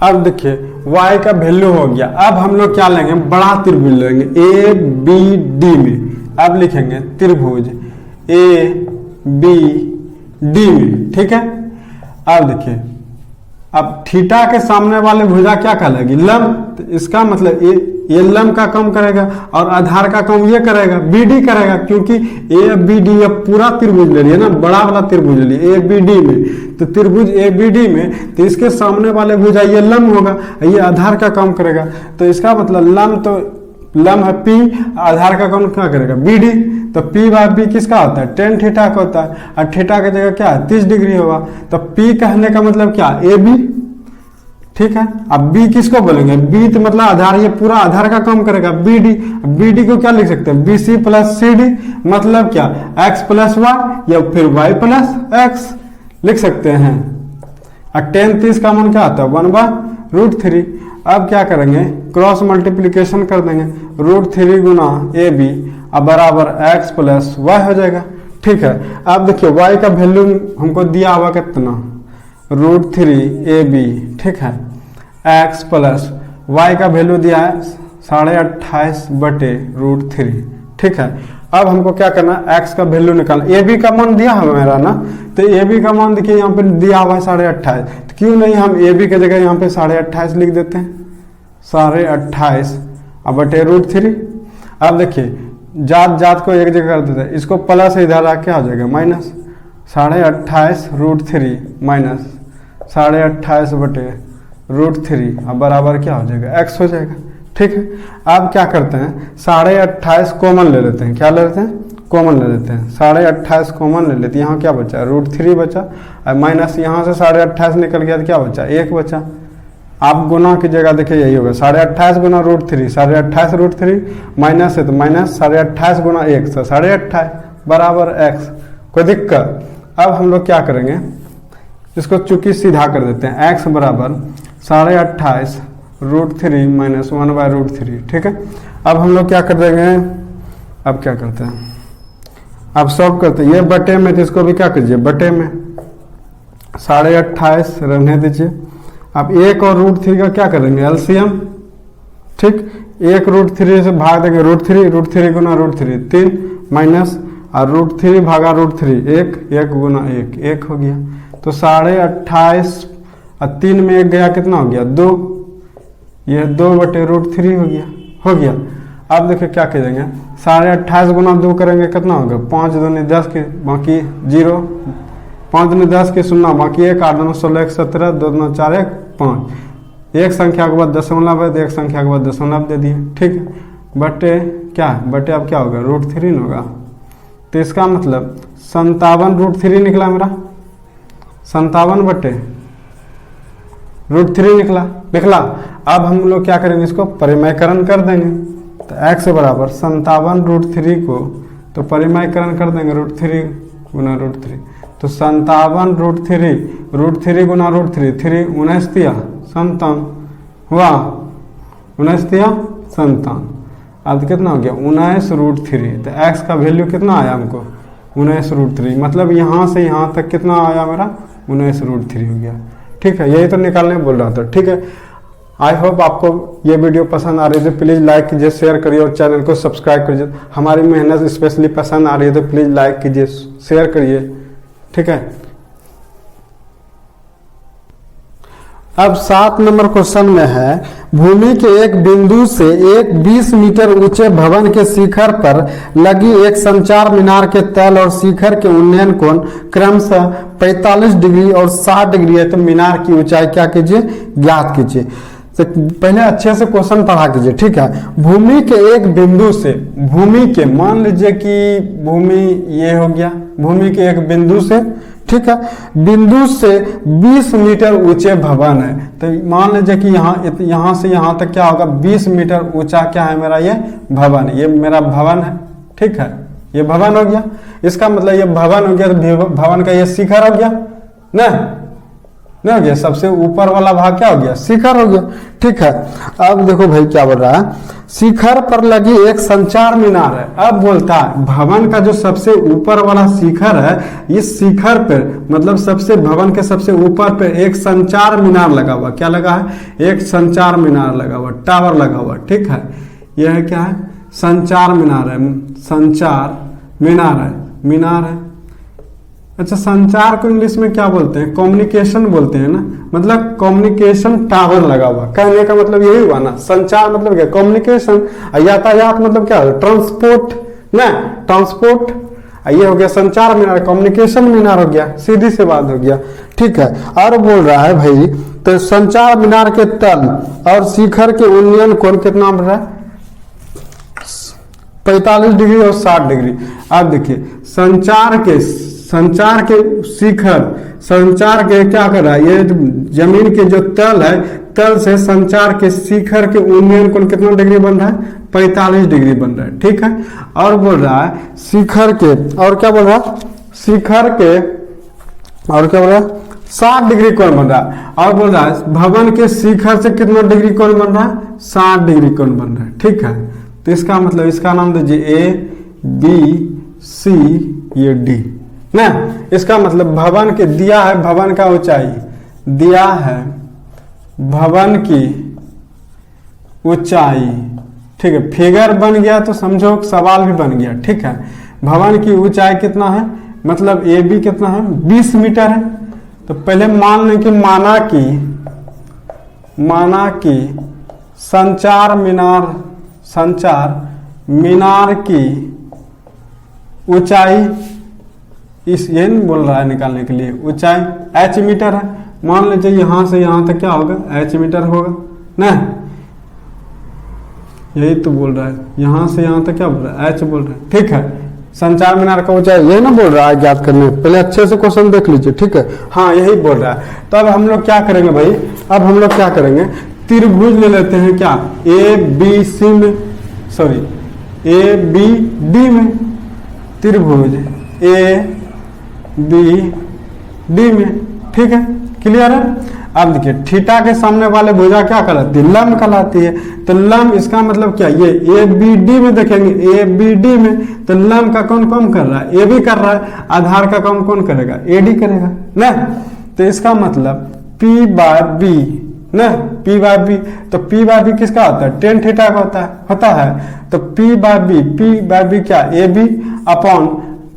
अब देखिए Y का वैल्यू हो गया। अब हम लोग क्या लेंगे, बड़ा त्रिभुज लेंगे ABD में। अब लिखेंगे त्रिभुज ABD में। ठीक है, अब देखिए, अब थीटा के सामने वाले भुजा क्या कहलाएगी, लंब। तो इसका मतलब ये लंब का काम करेगा और आधार का काम ये करेगा, BD करेगा, क्योंकि ABD ये पूरा त्रिभुज ले लिया ना, बड़ा वाला त्रिभुज ले लिया ABD में। तो त्रिभुज ABD में तो इसके सामने वाले भुजा ये लंब होगा, ये आधार का काम करेगा। तो इसका मतलब लंब, तो लंब है P, आधार का काम क्या करेगा, BD। तो P/B किसका होता है, tan थीटा का होता है, और थीटा की जगह क्या है, 30 डिग्री होगा। तो P कहने का मतलब क्या, AB। ठीक है, अब B किसको बोलेंगे, B तो मतलब आधार, ये पूरा आधार का काम करेगा, BD। BD को क्या लिख सकते हैं, BC + CD, मतलब क्या, X + Y या फिर Y + X लिख सकते हैं। और tan 30 का मान क्या आता है, 1/√3। अब क्या करेंगे, क्रॉस मल्टीप्लीकेशन कर देंगे, √3 गुना AB अब बराबर X + Y हो जाएगा। ठीक है, अब देखिए Y का वैल्यू हमको दिया हुआ कितना, √3 AB। ठीक है, X + Y का वैल्यू दिया है 28.5/√3। ठीक है, अब हमको क्या करना है, X का वैल्यू निकालना। AB का मान दिया है मेरा ना, तो AB का मान देखिए यहाँ पे दिया हुआ है 28.5। तो क्यों नहीं हम AB की जगह यहाँ पे 28.5 लिख देते हैं, 28/√3। अब देखिए जात को एक जगह कर देते हैं, इसको प्लस इधर आके आ जाएगा माइनस, 28.5/√3 माइनस 28.5/√3 अब बराबर क्या हो जाएगा, X हो जाएगा। ठीक है, अब क्या करते हैं, 28.5 कॉमन ले लेते हैं। क्या ले लेते हैं, कॉमन ले लेते हैं। 28.5 कॉमन ले लेते हैं, यहाँ क्या बचा, √3 बचा, और माइनस यहाँ से 28.5 निकल गया तो क्या बचा, 1 बचा। आप गुना की जगह देखिए यही होगा, 28.5 गुना √3, 28.5/√3 माइनस है तो माइनस 28.5 गुना 1 से 28.5 बराबर X। कोई दिक्कत। अब हम लोग क्या करेंगे, इसको चूंकि सीधा कर देते हैं, X बराबर 28.5√3 माइनस 1/√3। ठीक है, अब हम लोग क्या कर देंगे, अब क्या करते हैं, अब सॉल्व करते हैं। ये बटे में, तो इसको भी क्या कीजिए बटे में, 28.5 रहने दीजिए। अब 1 और √3 का क्या करेंगे एलसीएम, ठीक। 1 √3 से भाग देंगे √3 गुना √3 3 माइनस और √3 भागा √3 1 गुना 1 हो गया। तो 28.5 और 3 में 1 गया, कितना हो गया 2, ये 2 बटे √3 हो गया। अब देखिए क्या करेंगे, 28.5 गुना 2 करेंगे, कितना होगा 5 दूनी 10 के बाकी 0, 5 दूनी 10 के 0 बाकी 1, 8 दूनी 16 1 17 2 दूनी 4 1 5, एक संख्या के बाद दशमलव है तो एक संख्या के बाद दशमलव दे दिए, ठीक है। बटे क्या है, बटे अब क्या होगा √3 होगा। तो इसका मतलब 57 √3 निकला मेरा, 57 बटे √3 निकला। अब हम लोग क्या करेंगे, इसको परिमयकरण कर देंगे। तो x बराबर 57 √3 को तो परिमयकरण कर देंगे √3 गुना √3, तो 57 √3 गुना √3 3 19 दिया 57 हुआ, 19 दिया 57। अब कितना हो गया 19 √3। तो x का वैल्यू कितना आया हमको 19 √3, मतलब यहाँ से यहाँ तक कितना आया मेरा 19 √3 हो गया, ठीक है। यही तो निकालने बोल रहा था, ठीक है। आई होप आपको ये वीडियो पसंद आ रही है तो प्लीज़ लाइक कीजिए, शेयर करिए और चैनल को सब्सक्राइब करिए। हमारी मेहनत स्पेशली पसंद आ रही है तो प्लीज़ लाइक कीजिए, शेयर करिए, ठीक है। अब 7 नंबर क्वेश्चन में है, भूमि के एक बिंदु से एक 20 मीटर ऊंचे भवन के शिखर पर लगी एक संचार मीनार के तल और शिखर के उन्नयन कोण क्रमशः 45 डिग्री और 60 डिग्री है। तो मीनार की ऊंचाई क्या कीजिए ज्ञात कीजिए। तो पहले अच्छे से क्वेश्चन पढ़ा कीजिए, ठीक है। भूमि के एक बिंदु से, भूमि के मान लीजिए कि भूमि ये हो गया, भूमि के एक बिंदु से, ठीक है, बिंदु से 20 मीटर ऊंचे भवन है। तो मान लीजिए कि यहाँ से यहाँ तक क्या होगा 20 मीटर ऊंचा क्या है मेरा ये भवन, ये मेरा भवन है, ठीक है। ये भवन हो गया, इसका मतलब ये भवन हो गया, तो भवन का ये शिखर हो गया ना, नहीं हो गया, सबसे ऊपर वाला भाग क्या हो गया शिखर हो गया, ठीक है। अब देखो भाई क्या बोल रहा है, शिखर पर लगी एक संचार मीनार है। अब बोलता है भवन का जो सबसे ऊपर वाला शिखर है, इस शिखर पर मतलब सबसे भवन के सबसे ऊपर पे एक संचार मीनार लगा हुआ, क्या लगा है एक संचार मीनार लगा हुआ, टावर लगा हुआ, ठीक है। यह है क्या है संचार मीनार है, संचार मीनार है। अच्छा, संचार को इंग्लिश में क्या बोलते हैं कम्युनिकेशन बोलते हैं ना, मतलब कम्युनिकेशन टावर लगा हुआ, कहने का मतलब यही हुआ ना। संचार मतलब क्या कम्युनिकेशन, यातायात मतलब क्या ट्रांसपोर्ट ना, ट्रांसपोर्ट। ये हो गया संचार मीनार, कम्युनिकेशन मीनार हो गया, सीधी से बात हो गया, ठीक है। और बोल रहा है भाई, तो संचार मीनार के तल और शिखर के उन्नयन कोण कितना बढ़ रहा है 45 डिग्री और 60 डिग्री। अब देखिए संचार के शिखर, संचार के क्या कर रहा है, ये जमीन के जो तल है, तल से संचार के शिखर के उन्नयन कोण कितना डिग्री बन रहा है 45 डिग्री बन रहा है, ठीक है। और बोल रहा है शिखर के, और क्या बोल रहा है शिखर के, और क्या बोल रहा है 60 डिग्री कोण बन रहा है। और बोल रहा है भवन के शिखर से कितना डिग्री कोण बन रहा है 60 डिग्री कोण बन रहा है, ठीक है। तो इसका मतलब इसका नाम दीजिए ABC, ये D ना। इसका मतलब भवन के दिया है, भवन का ऊंचाई दिया है, भवन की ऊंचाई, ठीक है। फिगर बन गया तो समझो सवाल भी बन गया, ठीक है। भवन की ऊंचाई कितना है, मतलब AB कितना है 20 मीटर है। तो पहले मान लें कि माना कि संचार मीनार की ऊंचाई, इस ये नहीं बोल रहा है निकालने के लिए, ऊंचाई H मीटर है। मान लीजिए यहां से यहां तक क्या होगा H मीटर होगा ना, यही तो बोल रहा है, यहां से यहां तक क्या बोल रहा है H बोल रहा है, ठीक है। संचार मीनार का ऊंचाई यही ना बोल रहा है ज्ञात करने, पहले अच्छे से क्वेश्चन देख लीजिए, ठीक है। हाँ यही बोल रहा है। तो अब हम लोग क्या करेंगे भाई, अब हम लोग क्या करेंगे त्रिभुज ले लेते हैं, क्या ABC में, सॉरी ABD में, त्रिभुज ABD में, ठीक है, क्लियर है। अब देखिए थीटा के सामने वाले भुजा क्या कहलाती है, लंब कहलाती है। तो लंब इसका मतलब क्या, ये ए बी डी में देखेंगे, ए बी डी में तो लंब का कौन कम कर रहा है, ए बी कर रहा है, आधार का कम कौन करेगा, ए डी करेगा ना। तो इसका मतलब पी बाय बी ना, पी बाय बी, तो पी बाय बी किसका होता है, टेन थीटा का होता है। तो पी बाय बी क्या, ए बी अपॉन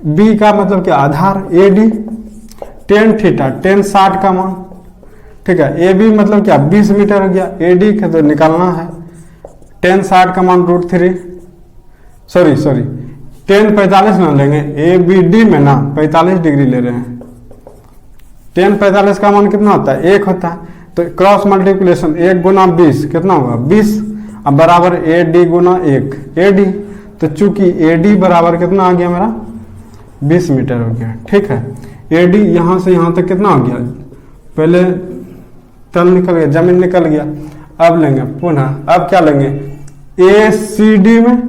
बी का मतलब क्या, आधार A D, tan theta, tan 60 का मान, ठीक है। ए बी मतलब क्या 20 मीटर हो गया, ए डी का तो निकालना है, टेन 60 का मान √3, सॉरी 10 45 ना लेंगे, ए बी डी में ना 45 डिग्री ले रहे हैं, 10 45 का मान कितना होता है, 1 होता है। तो क्रॉस मल्टीप्लिकेशन 1 गुना 20 कितना होगा 20, अब बराबर A D Guna 1 A D. तो चूंकि ए डी बराबर कितना आ गया मेरा 20 मीटर हो गया, ठीक है। ए डी यहाँ से यहाँ तक कितना हो गया, पहले तल निकल गया, जमीन निकल गया। अब लेंगे पुनः, अब क्या लेंगे, ए सी डी में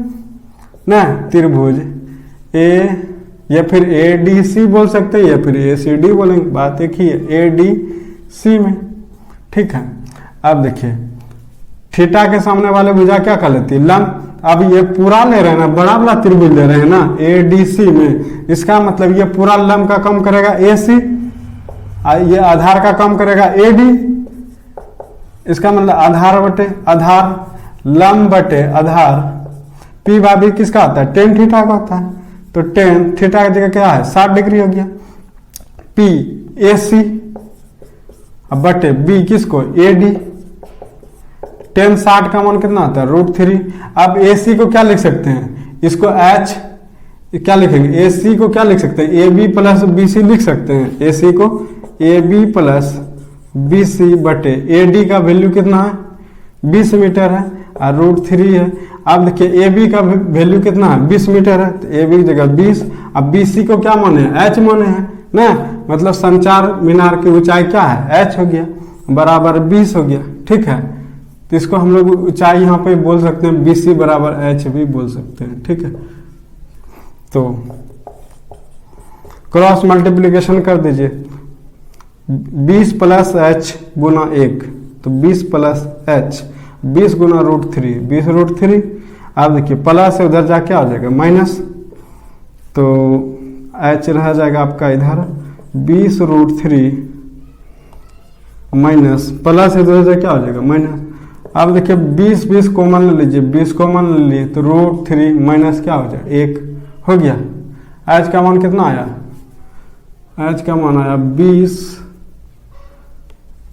ना त्रिभुज ए, या फिर ए डी सी बोल सकते हैं, या फिर ए सी डी बोलेंगे, बात एक ही है, ए डी सी में, ठीक है। अब देखिए थीटा के सामने वाले भुजा क्या कर लेती है, लंब। अब ये पूरा ले रहे हैं ना, बड़ा बड़ा त्रिभुज ले रहे हैं ना ए डी सी में, इसका मतलब ये पूरा लंब का कम करेगा ए सी, ये आधार का कम करेगा ए डी, इसका मतलब आधार बटे आधार, लंब बटे आधार, पी बाय बी किसका होता है, टेन थीटा का होता है। तो टेन थीटा की जगह क्या है 60 डिग्री हो गया, पी ए सी अब बटे बी किसको ए डी, टेन 60 का मान कितना आता है √3। अब ए सी को क्या लिख सकते हैं, इसको एच क्या लिखेंगे, ए सी को क्या लिख सकते हैं, A B plus B C लिख सकते हैं, ए सी को A B plus B C बटे ए डी का वैल्यू कितना है 20 मीटर है और √3 है। अब देखिए ए बी का वैल्यू कितना है 20 मीटर है, तो ए बी की जगह 20, अब बी सी को क्या माने हैं एच माने हैं ना, मतलब संचार मीनार की ऊंचाई क्या है एच हो गया, बराबर 20 हो गया, ठीक है। तो इसको हम लोग ऊंचाई यहाँ पे बोल सकते हैं BC बराबर एच भी बोल सकते हैं, ठीक है। तो क्रॉस मल्टीप्लिकेशन कर दीजिए, 20 प्लस एच गुना 1, तो 20 प्लस एच 20 गुना √3, 20 √3। अब देखिए प्लस से उधर जा क्या हो जाएगा माइनस, तो एच रह जाएगा आपका इधर 20 √3 माइनस, प्लस से उधर जा क्या हो जाएगा माइनस। अब देखिए 20 कॉमन ले लीजिए, 20 कॉमन ले लिए तो √3 माइनस क्या हो जाए 1 हो गया। एच का मान कितना आया, एच का मान आया 20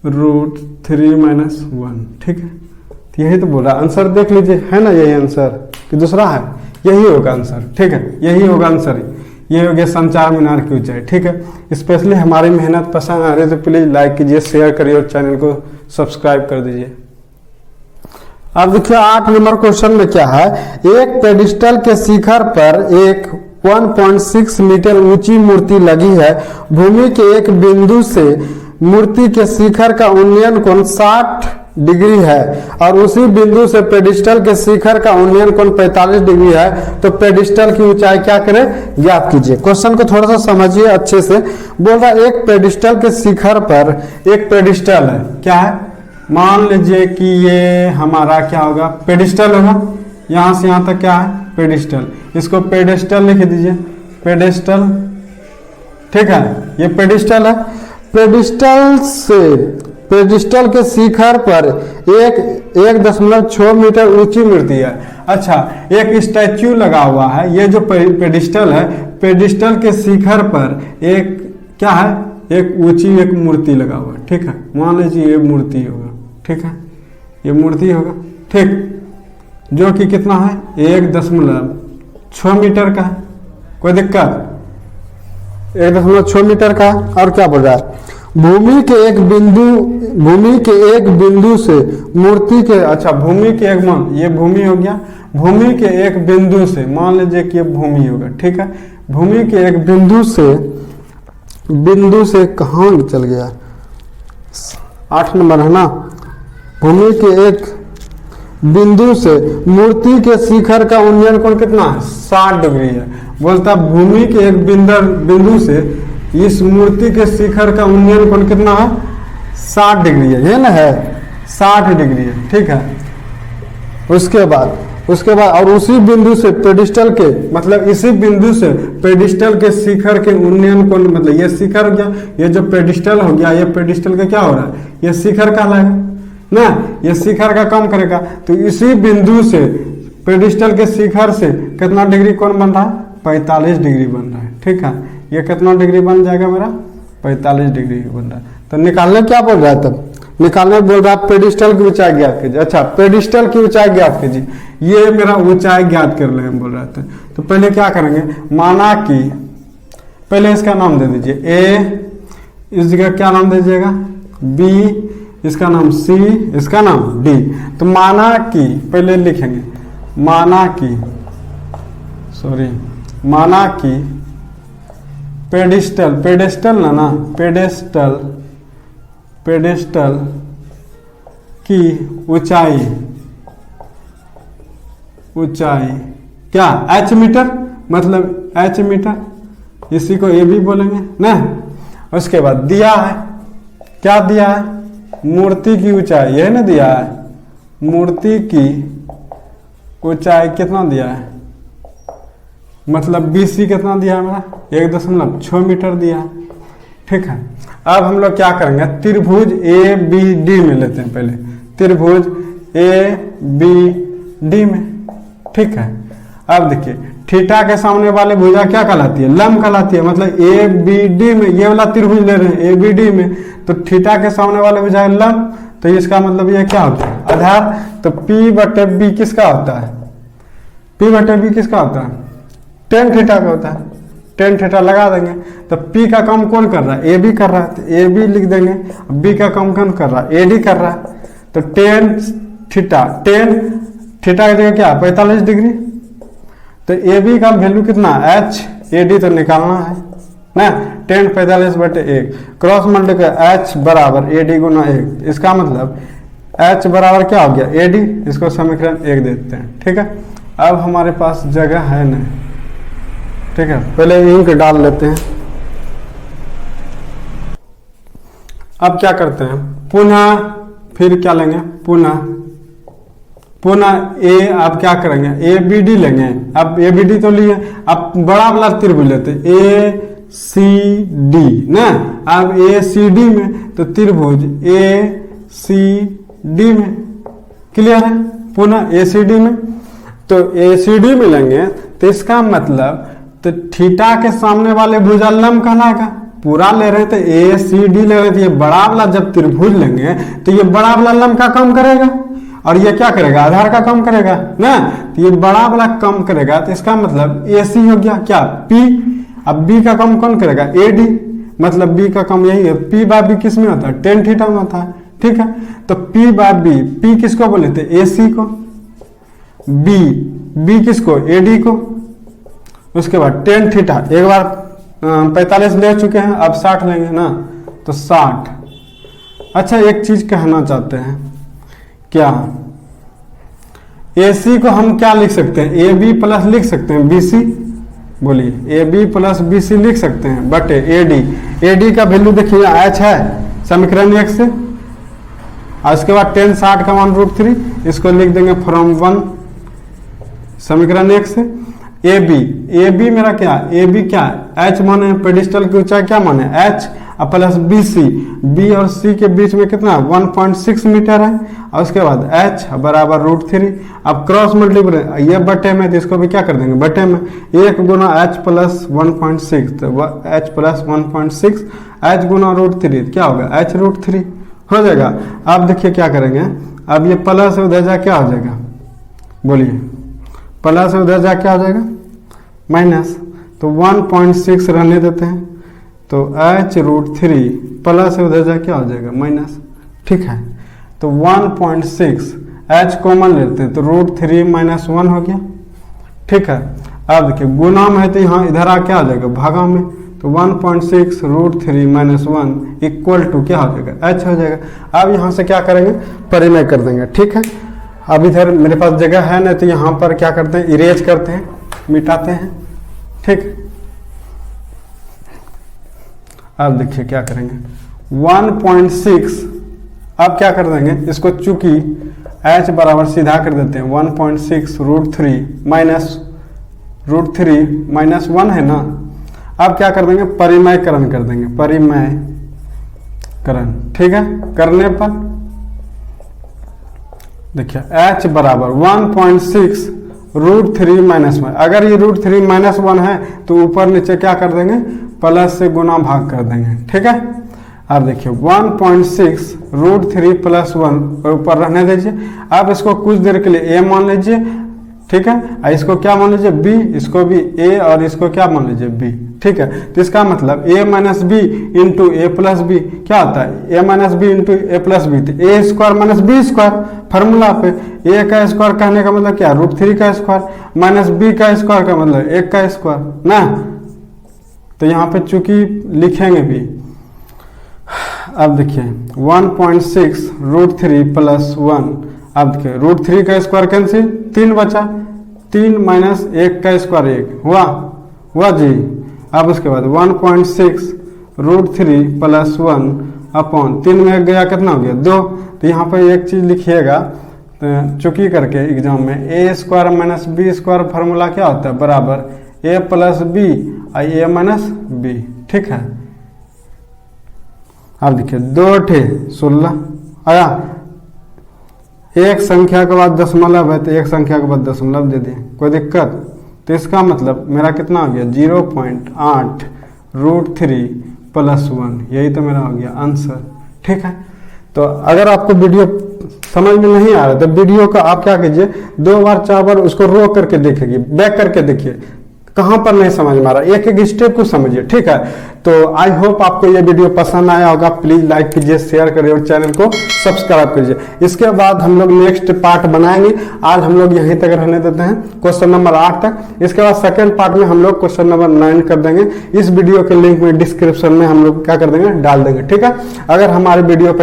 √3 माइनस 1, ठीक है। तो यही तो बोला, आंसर देख लीजिए, है ना यही आंसर कि दूसरा है, यही होगा आंसर, ठीक है, यही होगा आंसर। ये हो गया संचार मीनार की ऊंचाई, ठीक है। स्पेशली हमारी मेहनत पसंद आ रही है तो प्लीज लाइक कीजिए, शेयर करिए और चैनल को सब्सक्राइब कर दीजिए। अब देखिए 8 नंबर क्वेश्चन में क्या है, एक पेडिस्टल के शिखर पर एक 1.6 मीटर ऊंची मूर्ति लगी है, भूमि के एक बिंदु से मूर्ति के शिखर का उन्नयन कोण 60 डिग्री है और उसी बिंदु से पेडिस्टल के शिखर का उन्नयन कोण 45 डिग्री है, तो पेडिस्टल की ऊंचाई क्या करें ज्ञात कीजिए। क्वेश्चन को थोड़ा सा समझिए अच्छे से। बोल रहा है एक पेडिस्टल के शिखर पर एक पेडिस्टल है, क्या है, मान लीजिए कि ये हमारा क्या होगा पेडिस्टल होगा, यहां से यहां तक क्या है पेडिस्टल, इसको पेडिस्टल लिख दीजिए, पेडिस्टल, ठीक है, ये पेडिस्टल है। पेडिस्टल के शिखर पर 1.6 मीटर ऊंची मूर्ति है। अच्छा, एक स्टैच्यू लगा हुआ है, ये जो पेडिस्टल है, पेडिस्टल के शिखर पर एक क्या है, एक ऊंची एक मूर्ति लगा हुआ है, ठीक है। मान लीजिए ये मूर्ति होगा, ठीक है, ये मूर्ति होगा, ठीक, जो कि कितना है 1.6 मीटर का है, कोई दिक्कत, 1.6 मीटर का। और क्या बोल रहा है, भूमि के एक बिंदु से मूर्ति के, अच्छा भूमि के एक, मान ये भूमि हो गया, भूमि के एक बिंदु से, मान लीजिए कि ये भूमि होगा, ठीक है, भूमि के एक बिंदु से कहाँ चल गया 8 नंबर है ना, भूमि के एक बिंदु से मूर्ति के शिखर का उन्नयन कोण कितना है 60 डिग्री है। बोलता भूमि के एक बिंदु से इस मूर्ति के शिखर का उन्नयन कोण कितना है 60 डिग्री है, ये ना है 60 डिग्री है, ठीक है। उसके बाद और उसी बिंदु से पेडिस्टल के, मतलब इसी बिंदु से पेडिस्टल के शिखर के उन्नयन कोण, मतलब ये शिखर हो गया, ये जो पेडिस्टल हो गया, ये पेडिस्टल का क्या हो रहा है, ये शिखर कहलाएगा ना, ये शिखर का कम करेगा। तो इसी बिंदु से पेडिस्टल के शिखर से कितना डिग्री कोण बन रहा है, 45 डिग्री बन रहा है, ठीक है। ये कितना डिग्री बन जाएगा मेरा, 45 डिग्री बन रहा है। तो निकालने क्या बोल रहा है, तब निकालने बोल रहा है पेडिस्टल की ऊंचाई ज्ञात कीजिए। अच्छा, पेडिस्टल की ऊंचाई ज्ञात कीजिए, ये मेरा ऊंचाई ज्ञात कर ले बोल रहा था। तो पहले क्या करेंगे, माना कि पहले इसका नाम दे दीजिए ए, इस जगह क्या नाम दे दीजिएगा बी, इसका नाम सी, इसका नाम डी। तो माना कि पहले लिखेंगे, माना कि पेडिस्टल ना पेडिस्टल की ऊंचाई क्या, एच मीटर, मतलब एच मीटर, इसी को ए भी बोलेंगे ना। उसके बाद दिया है, क्या दिया है, मूर्ति की ऊंचाई, यह ना दिया है, मूर्ति की ऊंचाई कितना दिया है, मतलब BC कितना दिया है मेरा, 1.6 मीटर दिया है, ठीक है। अब हम लोग क्या करेंगे, त्रिभुज ABD में लेते हैं, पहले त्रिभुज ABD में, ठीक है। अब देखिए थीटा के सामने वाले भुजा क्या कहलाती है, लंब कहलाती है, मतलब ABD में, ये वाला त्रिभुज ले रहे हैं ABD में, तो थीटा के सामने वाले भुजा लंब, तो इसका मतलब ये क्या होता है, आधार। तो P/B किसका होता है, P/B किसका होता है, tan थीटा का होता है, tan थीटा लगा देंगे। तो P का काम कौन कर रहा है, AB कर रहा है, तो AB लिख देंगे। B का काम कौन कर रहा है, AD कर रहा है। तो tan थीटा की जगह क्या, 45 डिग्री। तो AB का वैल्यू कितना, H, AD तो निकालना है ना, tan 45/1 क्रॉस मल्टीप्लाई H बराबर AD गुना 1। इसका मतलब H बराबर क्या हो गया, AD, इसको समीकरण 1 देते हैं, ठीक है। अब हमारे पास जगह है नहीं, ठीक है, पहले इंक डाल लेते हैं। अब क्या करते हैं, पुनः फिर क्या लेंगे, पुनः ए, आप क्या करेंगे, ABD लेंगे। अब ABD तो लिए, अब बड़ा वाला त्रिभुज लेते हैं ACD ना। अब ACD में तो त्रिभुज ACD में, क्लियर है, पुनः ACD में। तो ACD में लेंगे तो इसका मतलब तो थीटा के सामने वाले भुजा लंब कहलाएगा, पूरा ले रहे थे ACD ले रहे थे, ये बड़ा वाला जब त्रिभुज लेंगे तो ये बड़ा वाला लंब का कम करेगा और ये क्या करेगा, आधार का कम करेगा ना। तो ये बड़ा वाला कम करेगा, तो इसका मतलब AC हो गया क्या, P। अब B का कम कौन करेगा, AD, मतलब B का कम यही है। P/B किस में होता है, tan थीटा में होता है, ठीक है। तो P/B, P किसको बोले थे, AC को, B किसको, AD को। उसके बाद tan थीटा, एक बार 45 ले चुके हैं, अब 60 लेंगे ना, तो 60। अच्छा, एक चीज कहना चाहते हैं, क्या AC को हम क्या लिख सकते हैं, AB प्लस लिख सकते हैं BC, बोलिए AB प्लस BC लिख सकते हैं, बटे AD का वैल्यू देखिए H है समीकरण 1 से, और उसके बाद tan 60 का मान √3, इसको लिख देंगे फ्रॉम 1 समीकरण 1 से। AB मेरा क्या, AB क्या, H माने पेडिस्टल की ऊंचाई क्या माने, H, प्लस BC, B और C के बीच में कितना 1.6 मीटर है, और उसके बाद H बराबर √3। अब क्रॉस मल्टीप्लाई, ये बटे में, तो इसको भी क्या कर देंगे बटे में, 1 गुना H प्लस 1.6, तो H प्लस 1.6 H गुना √3, क्या होगा, H √3 हो जाएगा। अब देखिए क्या करेंगे, अब ये प्लस उधर जा क्या हो जाएगा, बोलिए, प्लस उधर जा क्या हो जाएगा, माइनस। तो 1.6 रहने देते हैं, तो H √3 प्लस उधर जा क्या हो जाएगा, माइनस, ठीक है। तो 1.6 H कॉमन लेते हैं, तो √3 - 1 हो गया, ठीक है। अब देखिए गुना में है, तो यहाँ इधर आ क्या हो जाएगा, भागा में, तो 1.6 √3 - 1 इक्वल टू क्या हो जाएगा, H हो जाएगा। अब यहाँ से क्या करेंगे, परिमेय कर देंगे, ठीक है। अब इधर मेरे पास जगह है ना, तो यहाँ पर क्या करते हैं, इरेज करते हैं, मिटाते हैं, ठीक। अब देखिए क्या करेंगे, 1.6, अब क्या कर देंगे इसको, चूंकि h बराबर सीधा कर देते हैं 1.6 √3 माइनस 1 है ना। अब क्या कर देंगे, परिमयकरण कर देंगे, परिमयकरण, ठीक है। करने पर देखिए h बराबर 1.6 √3 माइनस 1, अगर ये √3 माइनस 1 है तो ऊपर नीचे क्या कर देंगे, प्लस से गुना भाग कर देंगे, ठीक है। अब देखिए 1.6 √3 प्लस 1 ऊपर रहने दीजिए। अब इसको कुछ देर के लिए a मान लीजिए, ठीक है। इसको क्या मान लीजिए b, इसको भी a और इसको क्या मान लीजिए b, ठीक है। तो इसका मतलब a minus B into A plus B क्या होता है, a minus B into A plus B, तो A square minus B square formula पे। a का स्क्वायर कहने का मतलब क्या, √3 का स्क्वायर माइनस b का स्क्वायर का मतलब 1 का स्क्वायर ना। तो यहाँ पे चूंकि लिखेंगे भी, अब देखिए 1.6 √3 प्लस 1, अब देखिए √3 का स्क्वायर कैंसिल, 3 बचा, 3 माइनस 1 का स्क्वायर 1 हुआ जी। अब उसके बाद 1.6 √3 प्लस 1 अपॉन 3 में 1 गया, कितना हो गया 2। तो यहाँ पर एक चीज लिखिएगा चुकी करके एग्जाम में, A square minus B square formula क्या होता है, बराबर ए प्लस बी और ए माइनस बी, ठीक है। अब देखिए 2 16 आया, एक संख्या के बाद दशमलव है तो एक संख्या के बाद दशमलव दे दिए, कोई दिक्कत। तो इसका मतलब मेरा कितना हो गया 0.8 √3 प्लस 1, यही तो मेरा हो गया आंसर, ठीक है। तो अगर आपको वीडियो समझ में नहीं आ रहा तो वीडियो का आप क्या कीजिए, 2 बार 4 बार उसको रोक करके देखिए, बैक करके देखिए कहां पर नहीं समझ में आ रहा, एक एक स्टेप को समझिए, ठीक है। तो आई होप आपको ये वीडियो पसंद आया होगा। प्लीज लाइक कीजिए, शेयर करिए और चैनल को सब्सक्राइब कीजिए। इसके बाद हम लोग नेक्स्ट पार्ट बनाएंगे। आज हम लोग यहीं तक रहने देते हैं, क्वेश्चन नंबर 8 तक। इसके बाद सेकंड पार्ट में हम लोग क्वेश्चन नंबर 9 कर देंगे। इस वीडियो के लिंक में डिस्क्रिप्शन में हम लोग क्या कर देंगे, डाल देंगे, ठीक है। अगर हमारे वीडियो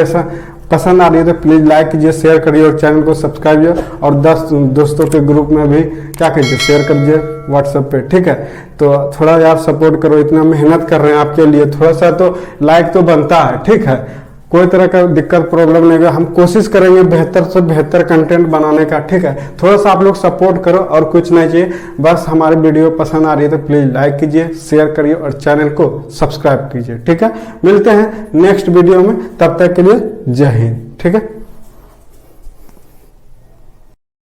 पसंद आ रही है तो प्लीज लाइक कीजिए, शेयर करिए और चैनल को सब्सक्राइब कीजिए, और 10 दोस्तों के ग्रुप में भी क्या कीजिए, शेयर करिए व्हाट्सएप पे, ठीक है। तो थोड़ा यार सपोर्ट करो, इतना मेहनत कर रहे हैं आपके लिए, थोड़ा सा तो लाइक तो बनता है, ठीक है। कोई तरह का दिक्कत प्रॉब्लम नहीं होगा, हम कोशिश करेंगे बेहतर से बेहतर कंटेंट बनाने का, ठीक है। थोड़ा सा आप लोग सपोर्ट करो और कुछ नहीं चाहिए, बस हमारी वीडियो पसंद आ रही है तो प्लीज लाइक कीजिए, शेयर करिए और चैनल को सब्सक्राइब कीजिए, ठीक है। मिलते हैं नेक्स्ट वीडियो में, तब तक के लिए जय हिंद, ठीक है।